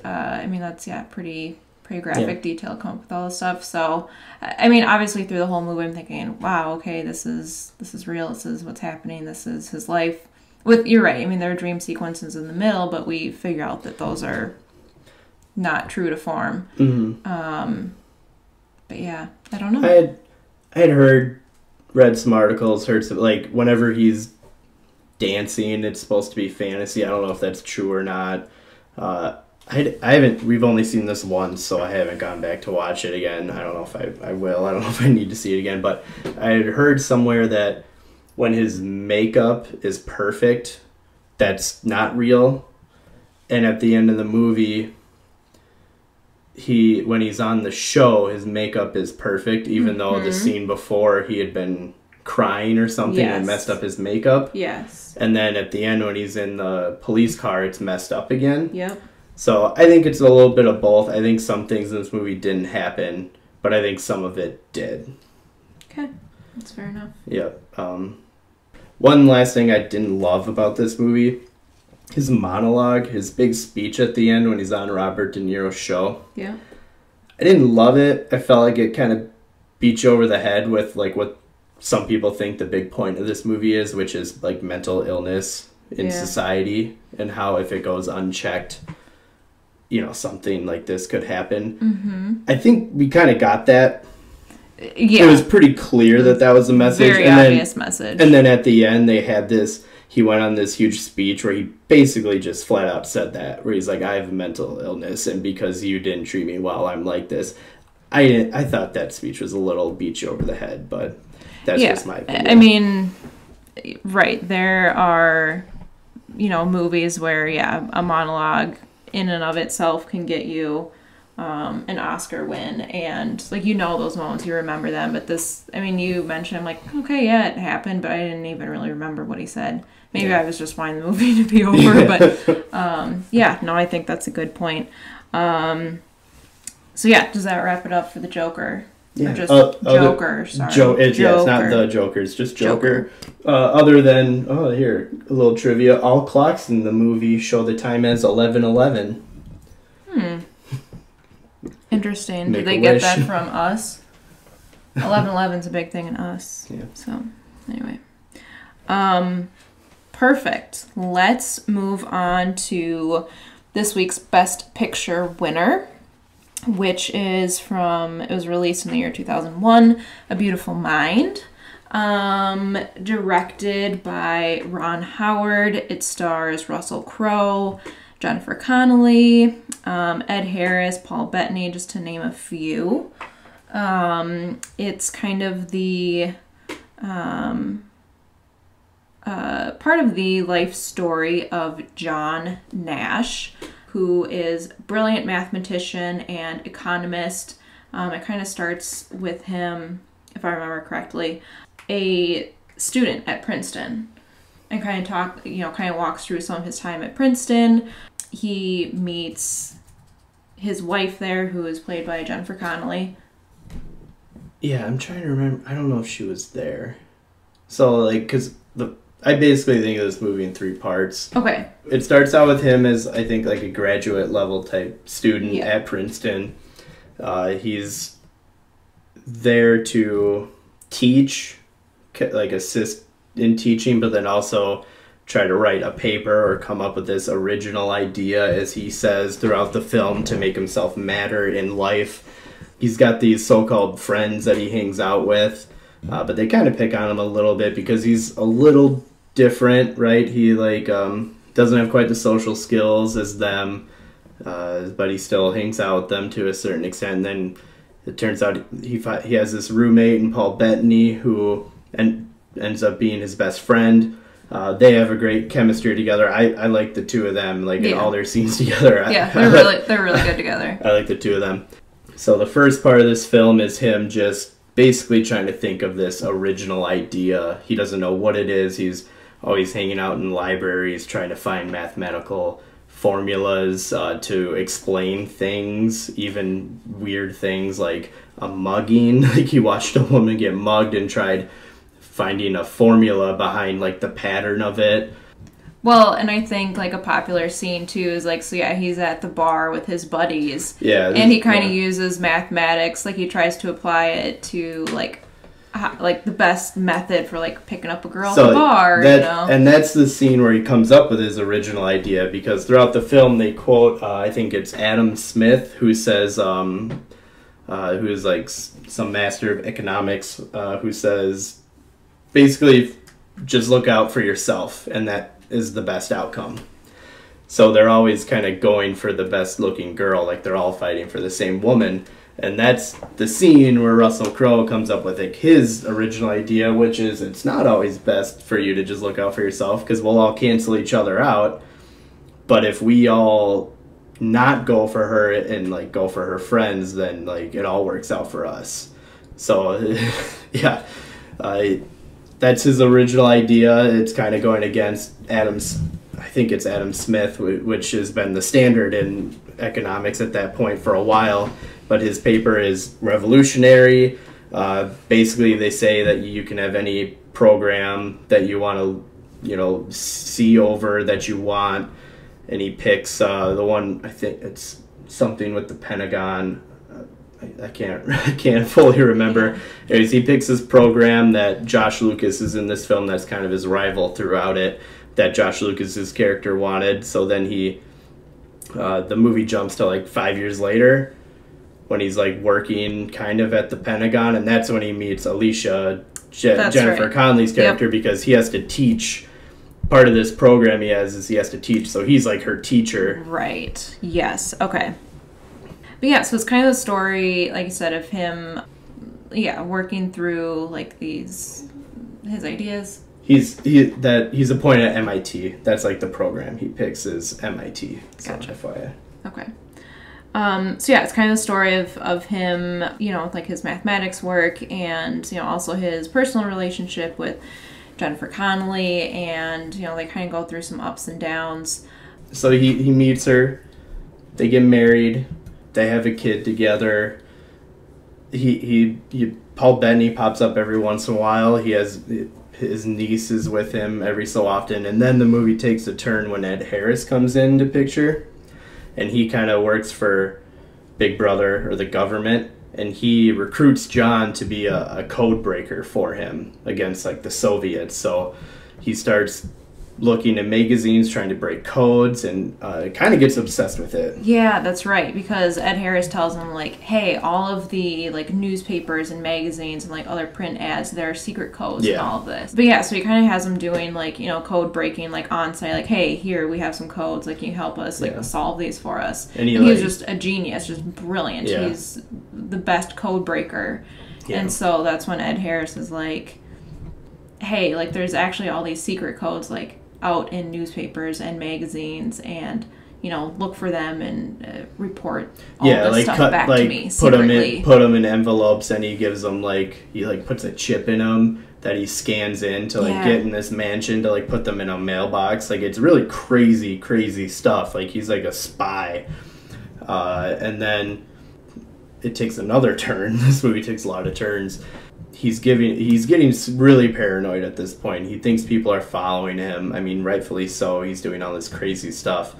I mean, that's, pretty graphic detail come up with all this stuff. So, I mean, obviously through the whole movie, I'm thinking, wow, okay, this is real. This is what's happening. This is his life. You're right. I mean, there are dream sequences in the middle, but we figure out that those are not true to form. Mm-hmm. But yeah, I don't know. I had read some articles, heard some, like, whenever he's dancing, it's supposed to be fantasy. I don't know if that's true or not. We've only seen this once, so I haven't gone back to watch it again. I don't know if I will. I don't know if I need to see it again, but I had heard somewhere that when his makeup is perfect, that's not real. And at the end of the movie, when he's on the show, his makeup is perfect, even though the scene before he had been crying or something and messed up his makeup. Yes. And then at the end when he's in the police car, it's messed up again. Yep. So I think it's a little bit of both. I think some things in this movie didn't happen, but I think some of it did. Okay. That's fair enough. Yep. One last thing I didn't love about this movie, his monologue, his big speech at the end when he's on Robert De Niro's show. Yeah. I didn't love it. I felt like it kind of beat you over the head with like what some people think the big point of this movie is, which is like mental illness in society, and how if it goes unchecked, you know, something like this could happen. I think we kind of got that. Yeah. It was pretty clear that was the message. Very obvious message. And then at the end, they had this, he went on this huge speech where he basically just flat out said that, where he's like, I have a mental illness, and because you didn't treat me well, I'm like this. I thought that speech was a little beat you over the head, but that's just my opinion. I mean, right, there are, you know, movies where, a monologue in and of itself can get you an Oscar win, and like, you know, those moments, you remember them. But this, I mean, you mentioned, I'm like, okay, yeah, it happened, but I didn't even really remember what he said. Maybe I was just wanting the movie to be over. But no, I think that's a good point. So does that wrap it up for the Joker? Yeah. Or just Joker, sorry. Joker. It's not the Joker, it's just Joker. Other than, here, a little trivia. All clocks in the movie show the time as 11:11. Interesting. Did they get that from Us? 11:11's a big thing in Us. Yeah. So, anyway. Perfect. Let's move on to this week's Best Picture winner, which is it was released in the year 2001, A Beautiful Mind. Directed by Ron Howard. It stars Russell Crowe, Jennifer Connelly, Ed Harris, Paul Bettany, just to name a few. It's kind of the part of the life story of John Nash, who is a brilliant mathematician and economist. It kind of starts with him, if I remember correctly, a student at Princeton, and kind of walks through some of his time at Princeton. He meets his wife there, who is played by Jennifer Connelly. Yeah, I'm trying to remember. I don't know if she was there. So, like, because I basically think of this movie in 3 parts. Okay. It starts out with him as, I think, like a graduate level type student at Princeton. He's there to teach, like assist in teaching, but then also try to write a paper or come up with this original idea, as he says throughout the film, to make himself matter in life. He's got these so-called friends that he hangs out with, but they kind of pick on him a little bit because he's a little different, right? He doesn't have quite the social skills as them, but he still hangs out with them to a certain extent. And then it turns out he has this roommate in Paul Bettany who ends up being his best friend. They have a great chemistry together. I like the two of them, in all their scenes together. They're really good together. I like the two of them. So the first part of this film is him just basically trying to think of this original idea. He doesn't know what it is. He's always hanging out in libraries trying to find mathematical formulas to explain things, even weird things like a mugging. Like, he watched a woman get mugged and tried finding a formula behind the pattern of it. Well, and I think a popular scene too is he's at the bar with his buddies. Yeah. And he kind of uses mathematics, he tries to apply it to the best method for picking up a girl at the bar, And that's the scene where he comes up with his original idea, because throughout the film they quote, I think it's Adam Smith, who says, who is some master of economics, who says, basically, just look out for yourself, and that is the best outcome. So they're always kind of going for the best looking girl, they're all fighting for the same woman. And that's the scene where Russell Crowe comes up with his original idea, which is, it's not always best for you to just look out for yourself, because we'll all cancel each other out. But if we all not go for her and go for her friends, then it all works out for us. So yeah, that's his original idea. It's kind of going against Adam Smith, which has been the standard in economics at that point for a while. But his paper is revolutionary. Basically, they say that you can have any program that you want to, see over that you want. And he picks the one, I think it's something with the Pentagon. I can't fully remember. Anyways, he picks this program that Josh Lucas is in this film that's kind of his rival throughout it, that Josh Lucas's character wanted. So then the movie jumps to like 5 years later when he's like working kind of at the Pentagon, and that's when he meets Alicia, Jennifer Connelly's character, because he has to teach. Part of this program he has to teach, so he's like her teacher. Right. Yes. Okay. But yeah, so it's kind of the story, like I said, of him, working through like his ideas. He's appointed at MIT. That's like the program he picks is MIT. So Gotcha. FYI. Okay. So yeah, it's kind of the story of him, with like his mathematics work and, also his personal relationship with Jennifer Connelly, and, they kind of go through some ups and downs. So he meets her, they get married, they have a kid together. Paul Bettany pops up every once in a while. He has his niece is with him every so often, and then the movie takes a turn when Ed Harris comes into picture, and he kind of works for Big Brother or the government, and he recruits John to be a code breaker for him against like the Soviets. So he starts looking at magazines, trying to break codes, and kind of gets obsessed with it. Yeah, that's right, because Ed Harris tells him, like, hey, all of the, like, newspapers and magazines and, like, other print ads, there are secret codes and all of this. But yeah, so he kind of has him doing, like, code breaking, like, on site, like, hey, here, we have some codes, like, can you help us, like, solve these for us? And he was just a genius, just brilliant. Yeah. He's the best code breaker. Yeah. And so that's when Ed Harris is like, hey, like, there's actually all these secret codes, like, out in newspapers and magazines, and look for them and report all this stuff back to me secretly. Put them in envelopes, and he gives them he puts a chip in them that he scans in to get in this mansion to put them in a mailbox. Like, it's really crazy stuff. Like, he's like a spy, and then it takes another turn. This movie takes a lot of turns. He's getting really paranoid at this point. He thinks people are following him. I mean, rightfully so. He's doing all this crazy stuff.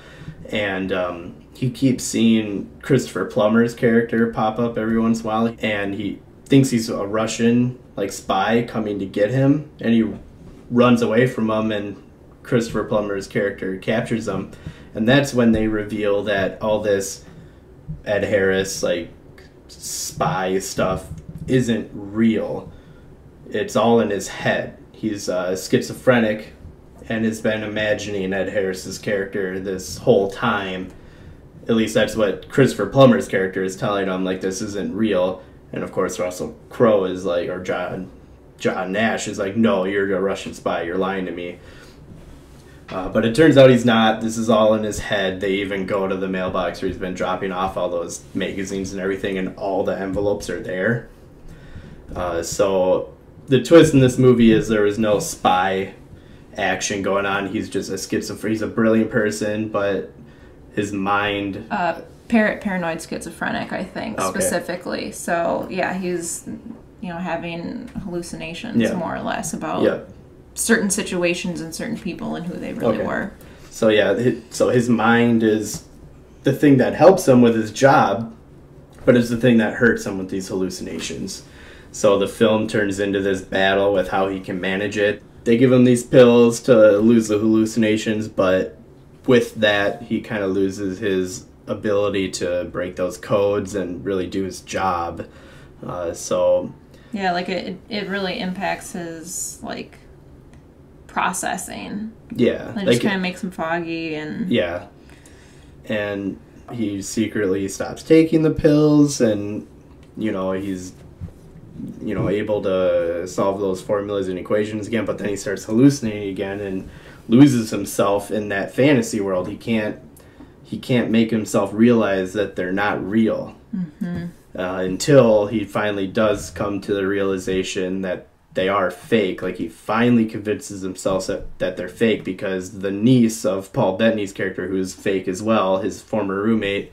And he keeps seeing Christopher Plummer's character pop up every once in a while. And he thinks he's a Russian, spy coming to get him. And he runs away from him, and Christopher Plummer's character captures him. And that's when they reveal that all this Ed Harris, spy stuff isn't real. It's all in his head. He's schizophrenic and has been imagining Ed Harris's character this whole time. At least that's what Christopher Plummer's character is telling him, this isn't real. And of course Russell Crowe is or John Nash is no, you're a Russian spy, you're lying to me. But it turns out he's not. This is all in his head. They even go to the mailbox where he's been dropping off all those magazines and everything, and all the envelopes are there. So the twist in this movie is there is no spy action going on. He's just a schizophrenic. He's a brilliant person, but his mind... paranoid schizophrenic, I think, specifically. So, yeah, he's, having hallucinations, more or less, about certain situations and certain people and who they really were. So, so his mind is the thing that helps him with his job, but it's the thing that hurts him with these hallucinations. So the film turns into this battle with how he can manage it. They give him these pills to lose the hallucinations, but with that, he kind of loses his ability to break those codes and really do his job. Yeah, it really impacts his, processing. Yeah. It just kind of makes him foggy and... Yeah. And he secretly stops taking the pills, and, he's... able to solve those formulas and equations again, but then he starts hallucinating again and loses himself in that fantasy world. He can't make himself realize that they're not real. Mm-hmm. Until he finally does come to the realization that they are fake. He finally convinces himself that they're fake, because the niece of Paul Bettany's character, who's fake as well, his former roommate,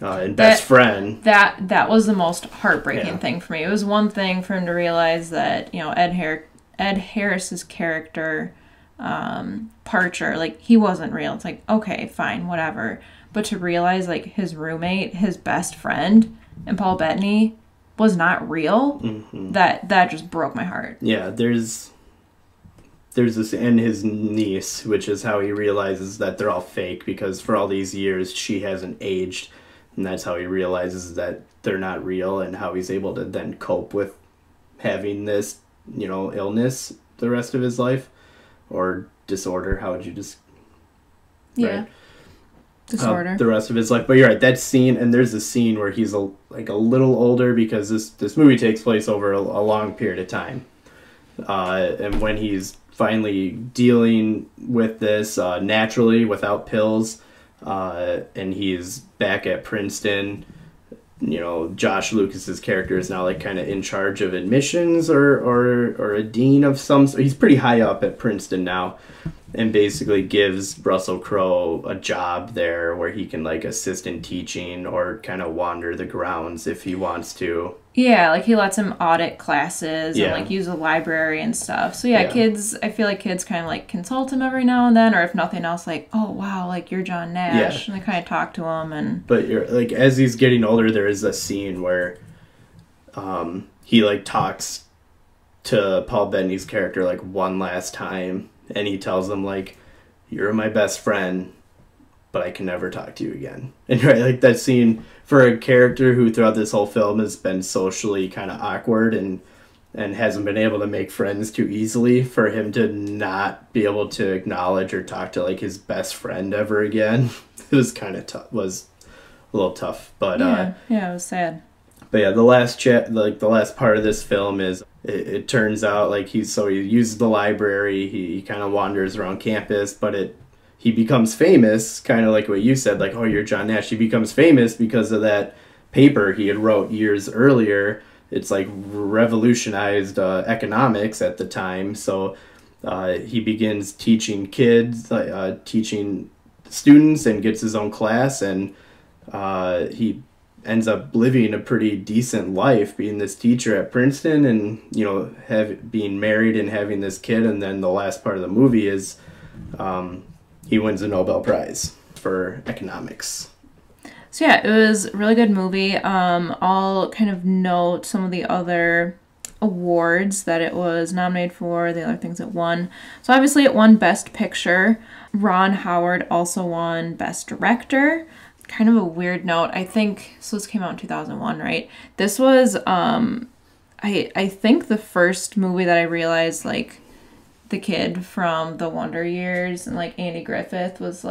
and best friend. That was the most heartbreaking thing for me. It was one thing for him to realize that, Ed Harris's character, Parcher, he wasn't real. It's okay, fine, whatever. But to realize, his roommate, his best friend, and Paul Bettany was not real, that just broke my heart. Yeah, there's this, and his niece, which is how he realizes that they're all fake, because for all these years she hasn't aged, and that's how he realizes that they're not real, and how he's able to then cope with having this, illness the rest of his life, or disorder. How would you just... Yeah. Right? Disorder. The rest of his life. But you're right, that scene, and there's a scene where he's a little older, because this movie takes place over a long period of time. And when he's finally dealing with this naturally, without pills, and he's back at Princeton, Josh Lucas's character is now kind of in charge of admissions, or a dean of some sort. He's pretty high up at Princeton now, and basically gives Russell Crowe a job there where he can assist in teaching, or kind of wander the grounds if he wants to. Yeah, he lets him audit classes and use a library and stuff. So kids, I feel like kids kind of consult him every now and then, or if nothing else, oh wow, you're John Nash, and they kind of talk to him. And but you're as he's getting older, there is a scene where he talks to Paul Bettany's character one last time, and he tells him you're my best friend, but I can never talk to you again. And right, that scene, for a character who throughout this whole film has been socially kind of awkward and hasn't been able to make friends too easily, for him to not be able to acknowledge or talk to his best friend ever again, it was kind of tough. Was a little tough, but yeah, it was sad. But yeah, the last the last part of this film is it turns out he uses the library, he kind of wanders around campus, but he becomes famous, kind of like what you said, oh, you're John Nash. He becomes famous because of that paper he had wrote years earlier. It's revolutionized economics at the time. So he begins teaching kids, teaching students, and gets his own class, and he ends up living a pretty decent life, being this teacher at Princeton, and being married and having this kid. And then the last part of the movie is he wins a Nobel Prize for economics. So yeah, it was a really good movie. I'll kind of note some of the other awards that it was nominated for, the other things it won. So obviously it won Best Picture. Ron Howard also won Best Director. Kind of a weird note. I think, so this came out in 2001, right? This was, I think the first movie that I realized, the kid from The Wonder Years and Andy Griffith was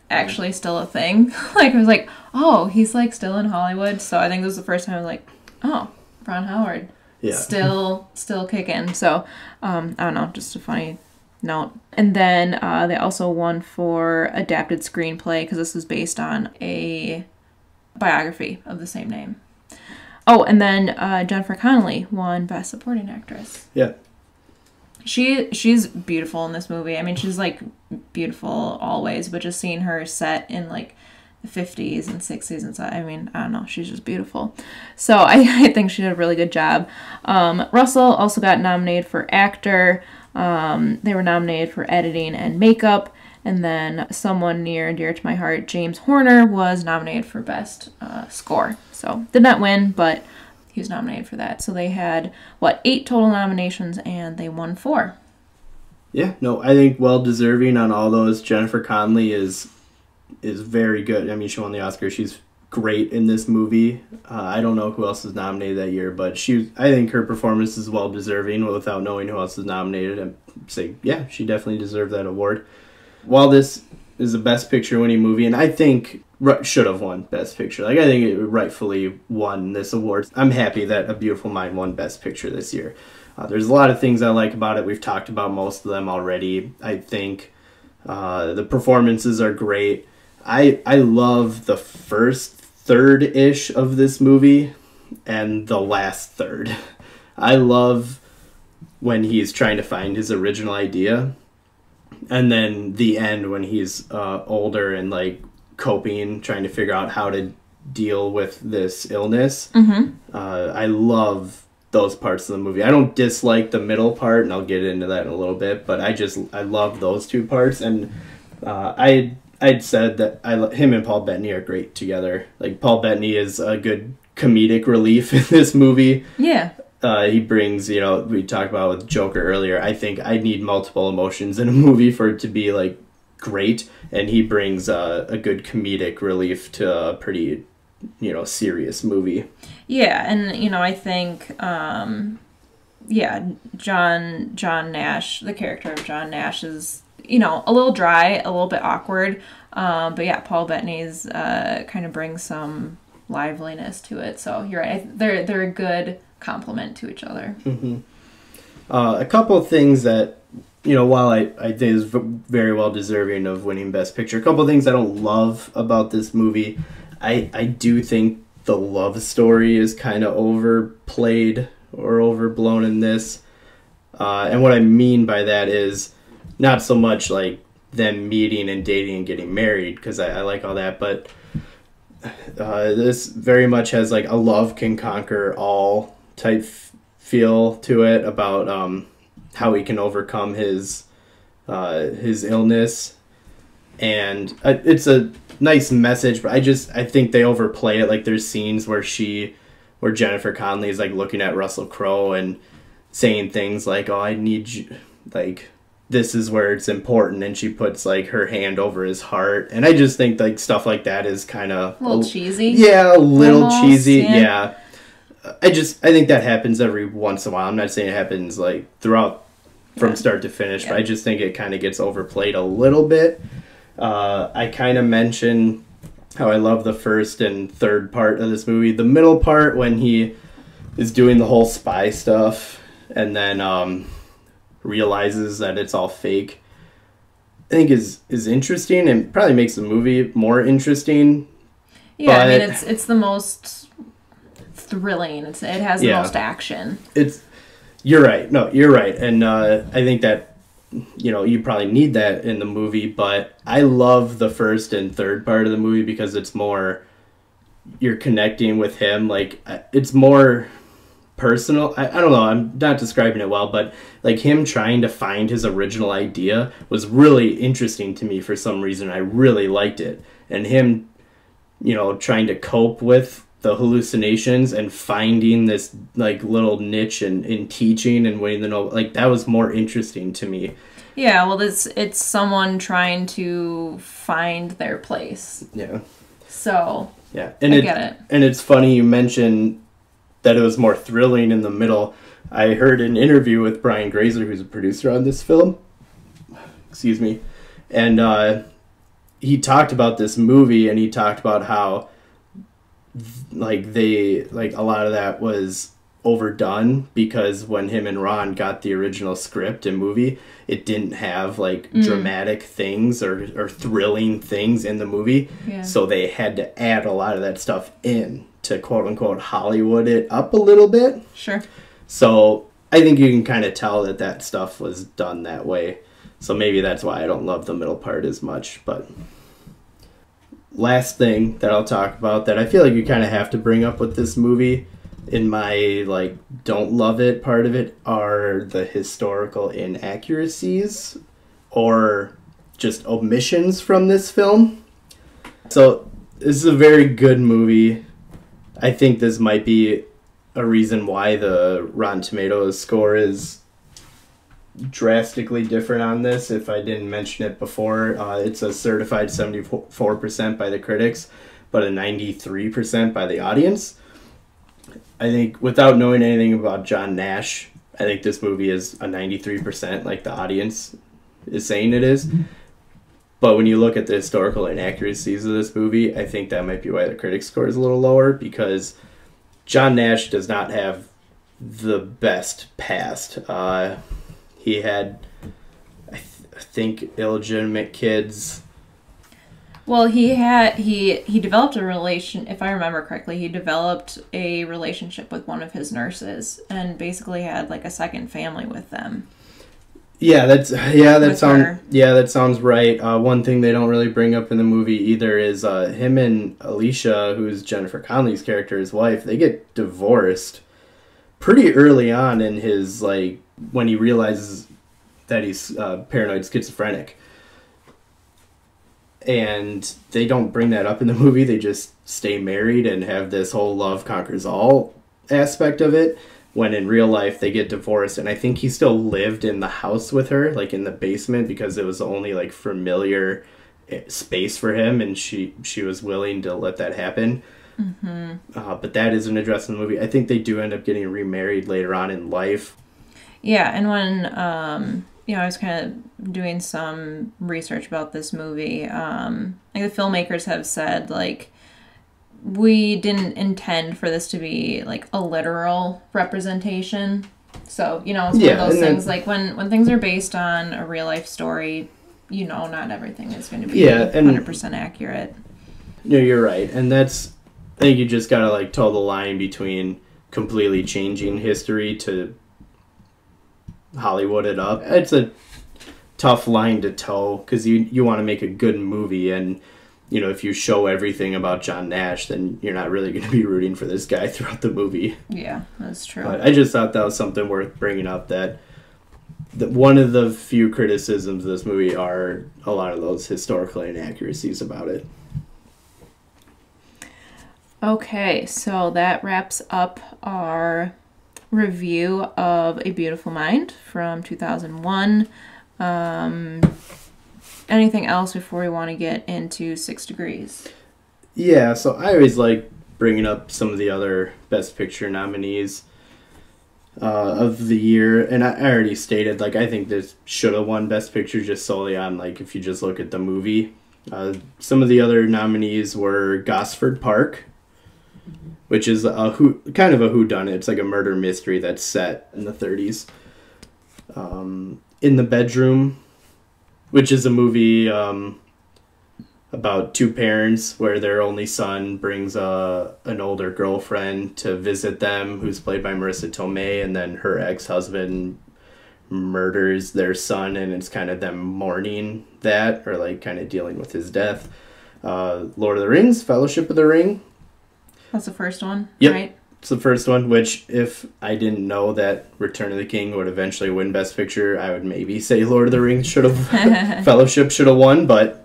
actually still a thing. I was oh, he's still in Hollywood. So I think this was the first time I was oh, Ron Howard, still kicking. So I don't know, just a funny note. And then they also won for adapted screenplay, because this was based on a biography of the same name. Oh, and then Jennifer Connelly won Best Supporting Actress. Yeah. She's beautiful in this movie. I mean, she's beautiful always, but just seeing her set in the 50s and 60s and stuff, I mean, I don't know, she's just beautiful. So I think she did a really good job. Russell also got nominated for actor. They were nominated for editing and makeup, and then someone near and dear to my heart, James Horner, was nominated for best score. So did not win, but he was nominated for that. So they had, 8 total nominations, and they won 4. Yeah, no, I think well-deserving on all those. Jennifer Connelly is very good. I mean, she won the Oscar. She's great in this movie. I don't know who else was nominated that year, but I think her performance is well-deserving without knowing who else was nominated. And say, yeah, she definitely deserved that award. While this is a Best Picture winning movie, and I think should have won Best Picture. I think it rightfully won this award. I'm happy that A Beautiful Mind won Best Picture this year. There's a lot of things I like about it. We've talked about most of them already. I think the performances are great. I love the first third-ish of this movie and the last third. I love when he's trying to find his original idea, and then the end when he's older and coping, trying to figure out how to deal with this illness. I love those parts of the movie. I don't dislike the middle part, and I'll get into that in a little bit, but I love those two parts. And I'd said that him and Paul Bettany are great together. Paul Bettany is a good comedic relief in this movie. Yeah. He brings, you know, we talked about with Joker earlier. I think I need multiple emotions in a movie for it to be like great, and he brings a good comedic relief to a pretty, you know, serious movie. Yeah, and you know, I think John Nash, the character of John Nash is, you know, a little dry, a little bit awkward. But yeah, Paul Bettany's kind of brings some liveliness to it. So you're right. They're a good complement to each other. Mm-hmm. A couple of things that, you know, while I think is very well deserving of winning Best Picture, a couple of things I don't love about this movie. I do think the love story is kind of overplayed or overblown in this. And what I mean by that is not so much like them meeting and dating and getting married, because I like all that, but this very much has like a love can conquer all type feel to it about how he can overcome his illness, and it's a nice message, but I think they overplay it. Like there's scenes where Jennifer Connelly is like looking at Russell Crowe and saying things like, "Oh, I need you," like, this is where it's important, and she puts like her hand over his heart, and I just think like stuff like that is kind of a little cheesy. Yeah, a little almost, cheesy. Yeah. I think that happens every once in a while. I'm not saying it happens like throughout from start to finish, but I just think it kind of gets overplayed a little bit. I kind of mentioned how I love the first and third part of this movie. The middle part, when he is doing the whole spy stuff and then realizes that it's all fake, I think is interesting and probably makes the movie more interesting. Yeah, I mean, it's the most thrilling. It has the most action. You're right. No, you're right. And I think that, you know, you probably need that in the movie, but I love the first and third part of the movie because it's more, you're connecting with him. Like, it's more personal. I don't know, I'm not describing it well, but like him trying to find his original idea was really interesting to me for some reason. I really liked it. And him, you know, trying to cope with the hallucinations and finding this like little niche in teaching and waiting to know, like, that was more interesting to me. Yeah, well, it's someone trying to find their place. Yeah. So yeah, and I get it. And it's funny you mentioned that it was more thrilling in the middle. I heard an interview with Brian Grazer, who's a producer on this film. Excuse me. And he talked about this movie, and he talked about how like a lot of that was overdone because when him and Ron got the original script and movie, it didn't have like dramatic things or thrilling things in the movie. Yeah. So they had to add a lot of that stuff in to quote unquote Hollywood it up a little bit. Sure. So I think you can kind of tell that stuff was done that way. So maybe that's why I don't love the middle part as much. But last thing that I'll talk about that I feel like you kind of have to bring up with this movie in my like don't love it part of it are the historical inaccuracies or just omissions from this film. So this is a very good movie. I think this might be a reason why the Rotten Tomatoes score is drastically different on this. If I didn't mention it before, it's a certified 74% by the critics, but a 93% by the audience. I think without knowing anything about John Nash, I think this movie is a 93% like the audience is saying it is. Mm-hmm. But when you look at the historical inaccuracies of this movie, I think that might be why the critics score is a little lower, because John Nash does not have the best past. He had, I think, illegitimate kids. Well, he developed a relation, if I remember correctly, he developed a relationship with one of his nurses and basically had like a second family with them. Yeah, that sounds right. One thing they don't really bring up in the movie either is him and Alicia, who's Jennifer Connelly's character, his wife, they get divorced pretty early on in his, like, when he realizes that he's paranoid schizophrenic. and they don't bring that up in the movie. They just stay married and have this whole love conquers all aspect of it, when in real life they get divorced. And I think he still lived in the house with her, like in the basement, because it was the only like familiar space for him, and she was willing to let that happen. But that isn't addressed in the movie. I think they do end up getting remarried later on in life. Yeah, and when I was kind of doing some research about this movie, like the filmmakers have said, like, we didn't intend for this to be like a literal representation. So, it's one of those things, like when things are based on a real life story, not everything is going to be 100% accurate. No, you're right. And I think you just gotta like toe the line between completely changing history to Hollywood it up. It's a tough line to toe, because you want to make a good movie, and if you show everything about John Nash, then you're not really going to be rooting for this guy throughout the movie. Yeah, that's true. But I just thought that was something worth bringing up, that one of the few criticisms of this movie are a lot of those historical inaccuracies about it. Okay, so that wraps up our review of A Beautiful Mind from 2001. Anything else before we want to get into 6 Degrees? Yeah, so I always like bringing up some of the other Best Picture nominees of the year, and I already stated, like, I think this should have won Best Picture just solely on, like, if you just look at the movie. Some of the other nominees were Gosford Park, which is kind of a whodunit. It's like a murder mystery that's set in the 30s. In the Bedroom, which is a movie about two parents where their only son brings an older girlfriend to visit them, who's played by Marissa Tomei, and then her ex-husband murders their son, and it's kind of them mourning that, or like kind of dealing with his death. Lord of the Rings, Fellowship of the Ring. That's the first one, yep. Right? It's the first one, which if I didn't know that Return of the King would eventually win Best Picture, I would maybe say Lord of the Rings should have, Fellowship should have won, but,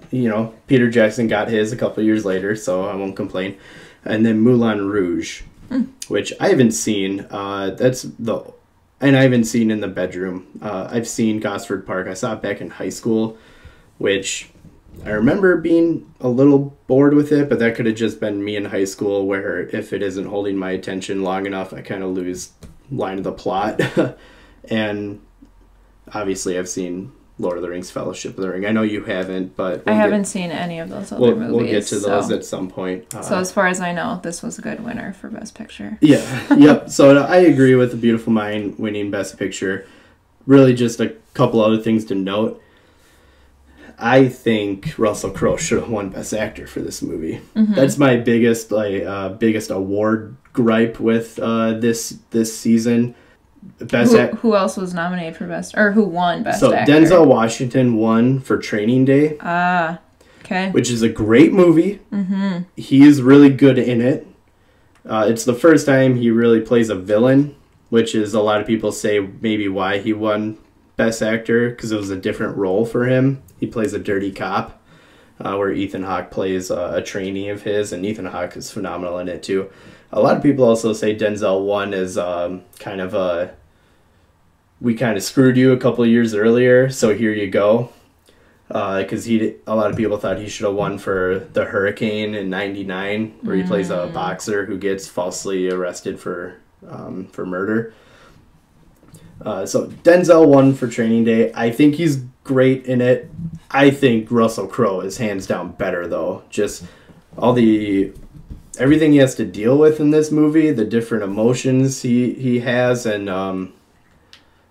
Peter Jackson got his a couple years later, so I won't complain. And then Moulin Rouge, which I haven't seen. And I haven't seen In the Bedroom. I've seen Gosford Park. I saw it back in high school, which I remember being a little bored with it, but that could have just been me in high school, where if it isn't holding my attention long enough, I kind of lose line of the plot. And obviously I've seen Lord of the Rings, Fellowship of the Ring. I know you haven't, but I haven't seen any of those other movies. We'll get to those at some point. So as far as I know, this was a good winner for Best Picture. Yeah, yep. So I agree with The Beautiful Mind winning Best Picture. Really just a couple other things to note. I think Russell Crowe should have won Best Actor for this movie. Mm-hmm. That's my biggest award gripe with this season. Who else was nominated for Best, or who won Best Actor? So Denzel Washington won for Training Day. Okay. Which is a great movie. Mm-hmm. He is really good in it. It's the first time he really plays a villain, which is a lot of people say maybe why he won Best Actor, because it was a different role for him. He plays a dirty cop, where Ethan Hawke plays a trainee of his, and Ethan Hawke is phenomenal in it too. A lot of people also say Denzel won as we kind of screwed you a couple of years earlier, so here you go. Because a lot of people thought he should have won for The Hurricane in '99, where he plays a boxer who gets falsely arrested for murder. So Denzel won for Training Day. I think he's great in it. I think Russell Crowe is hands down better, though. Just everything he has to deal with in this movie, the different emotions he has, and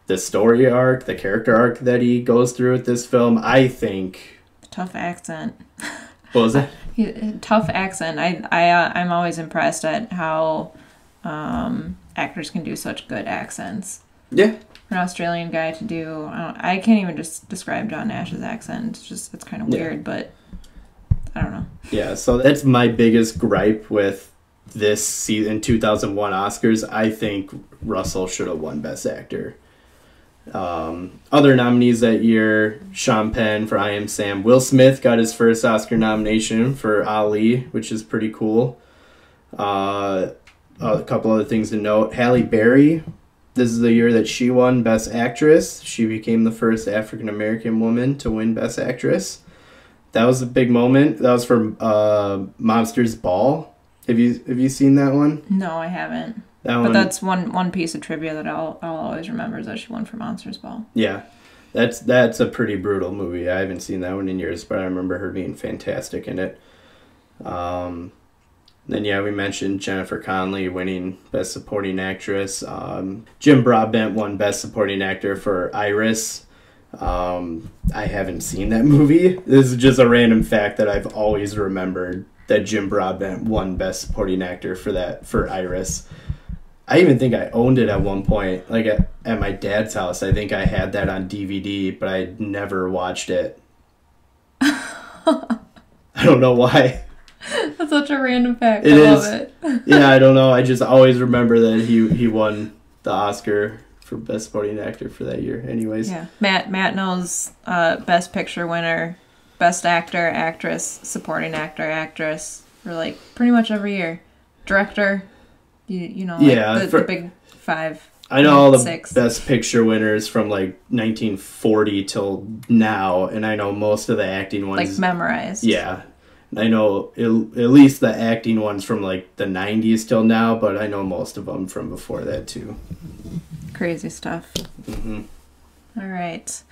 the story arc, the character arc that he goes through with this film, I think... Tough accent. What was it? Tough accent. I'm always impressed at how actors can do such good accents. Yeah. For an Australian guy to do... I can't even just describe John Nash's accent. It's kind of weird, but I don't know. Yeah, so that's my biggest gripe with this season, 2001 Oscars. I think Russell should have won Best Actor. Other nominees that year, Sean Penn for I Am Sam. Will Smith got his first Oscar nomination for Ali, which is pretty cool. A couple other things to note. Halle Berry, this is the year that she won Best Actress. She became the first African-American woman to win Best Actress. That was a big moment. That was for Monsters Ball. Have you seen that one? No, I haven't. But that's one piece of trivia that I'll always remember is that she won for Monsters Ball. Yeah, that's a pretty brutal movie. I haven't seen that one in years, but I remember her being fantastic in it. Then we mentioned Jennifer Connelly winning Best Supporting Actress. Jim Broadbent won Best Supporting Actor for Iris. I haven't seen that movie. This is just a random fact that I've always remembered, that Jim Broadbent won Best Supporting Actor for Iris. I even think I owned it at one point, like at my dad's house. I think I had that on DVD, but I never watched it. I don't know why. That's such a random fact. I love it. Yeah, I don't know. I just always remember that he won the Oscar for Best Supporting Actor for that year. Anyways. Yeah. Matt knows Best Picture winner, Best Actor, Actress, Supporting Actor, Actress for like pretty much every year. Director. You know, like the big five. I know all the Best Picture winners from like 1940 till now, and I know most of the acting ones. Like memorized. Yeah. I know at least the acting ones from like the 90s till now, but I know most of them from before that too. Crazy stuff. Mm-hmm. All right.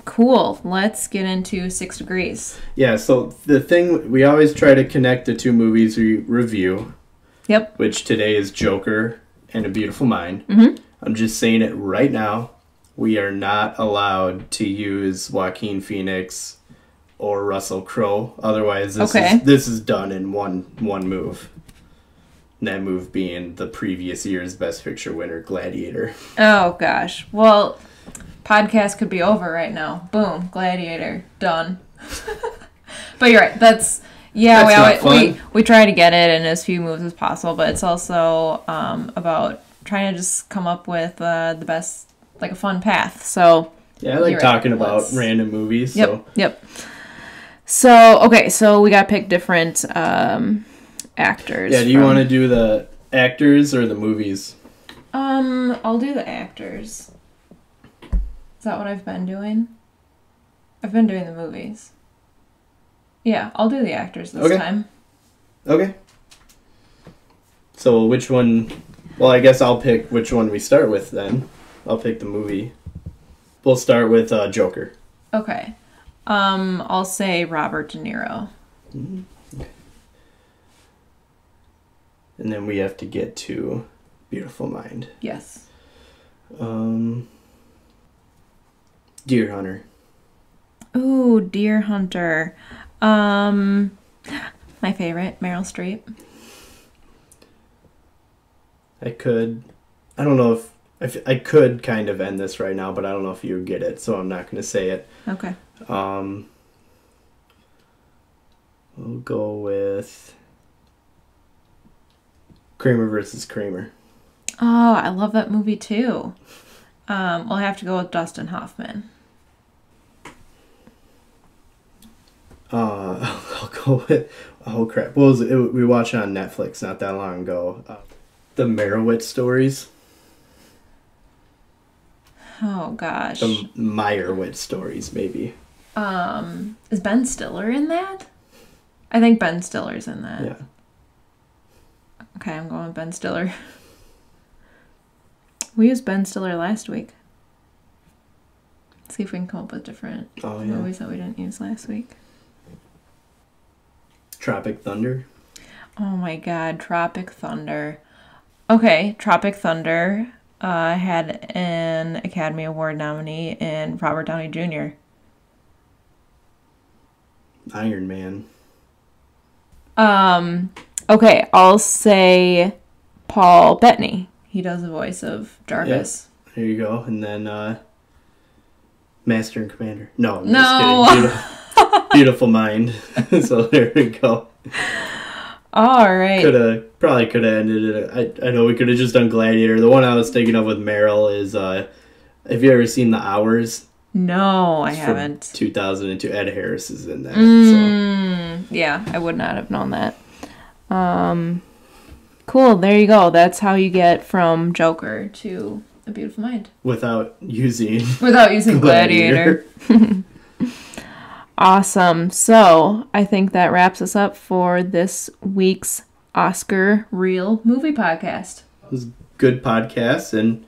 Cool. Let's get into 6 Degrees. Yeah, so the thing, we always try to connect the two movies we review. Yep. Which today is Joker and A Beautiful Mind. Mm-hmm. I'm just saying it right now. We are not allowed to use Joaquin Phoenix or Russell Crowe. Otherwise, this is done in one move. And that move being the previous year's Best Picture winner, Gladiator. Oh, gosh. Well, podcast could be over right now. Boom. Gladiator. Done. But you're right. We try to get it in as few moves as possible, but it's also about trying to just come up with the best, like a fun path. So yeah, I like talking about random movies. Yep. So okay, so we gotta pick different actors. Yeah, do you want to do the actors or the movies? I'll do the actors. Is that what I've been doing? I've been doing the movies. Yeah, I'll do the actors this time. Okay. So which one... Well, I guess I'll pick which one we start with then. I'll pick the movie. We'll start with Joker. Okay. I'll say Robert De Niro. Mm-hmm. Okay. And then we have to get to Beautiful Mind. Yes. Deer Hunter. Ooh, Deer Hunter. My favorite, Meryl Streep. I don't know if I could kind of end this right now, but I don't know if you get it, so I'm not going to say it. Okay. We'll go with Kramer versus Kramer. Oh, I love that movie too. We'll have to go with Dustin Hoffman. I'll go with... Oh, crap. What was it? We watched it on Netflix not that long ago. The Merowitz Stories. Oh, gosh. The Meyerowitz Stories, maybe. Is Ben Stiller in that? I think Ben Stiller's in that. Yeah. Okay, I'm going with Ben Stiller. We used Ben Stiller last week. Let's see if we can come up with different movies that we didn't use last week. Tropic Thunder. Oh my god, Tropic Thunder. Okay, Tropic Thunder had an Academy Award nominee in Robert Downey Jr. Iron Man. Okay, I'll say Paul Bettany. He does the voice of Jarvis. Yep. There you go. And then Master and Commander. No, I'm just kidding. Beautiful Mind. So there we go. All right. Probably could have ended it. I know we could have just done Gladiator. The one I was thinking of with Meryl is Have you ever seen The Hours? No, I haven't. 2002. Ed Harris is in that. Yeah, I would not have known that. Cool, there you go. That's how you get from Joker to A Beautiful Mind. Without using Gladiator. Awesome. So, I think that wraps us up for this week's Oscar Reel Movie Podcast. It was a good podcast, and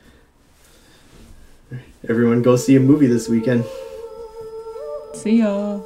everyone go see a movie this weekend. See ya.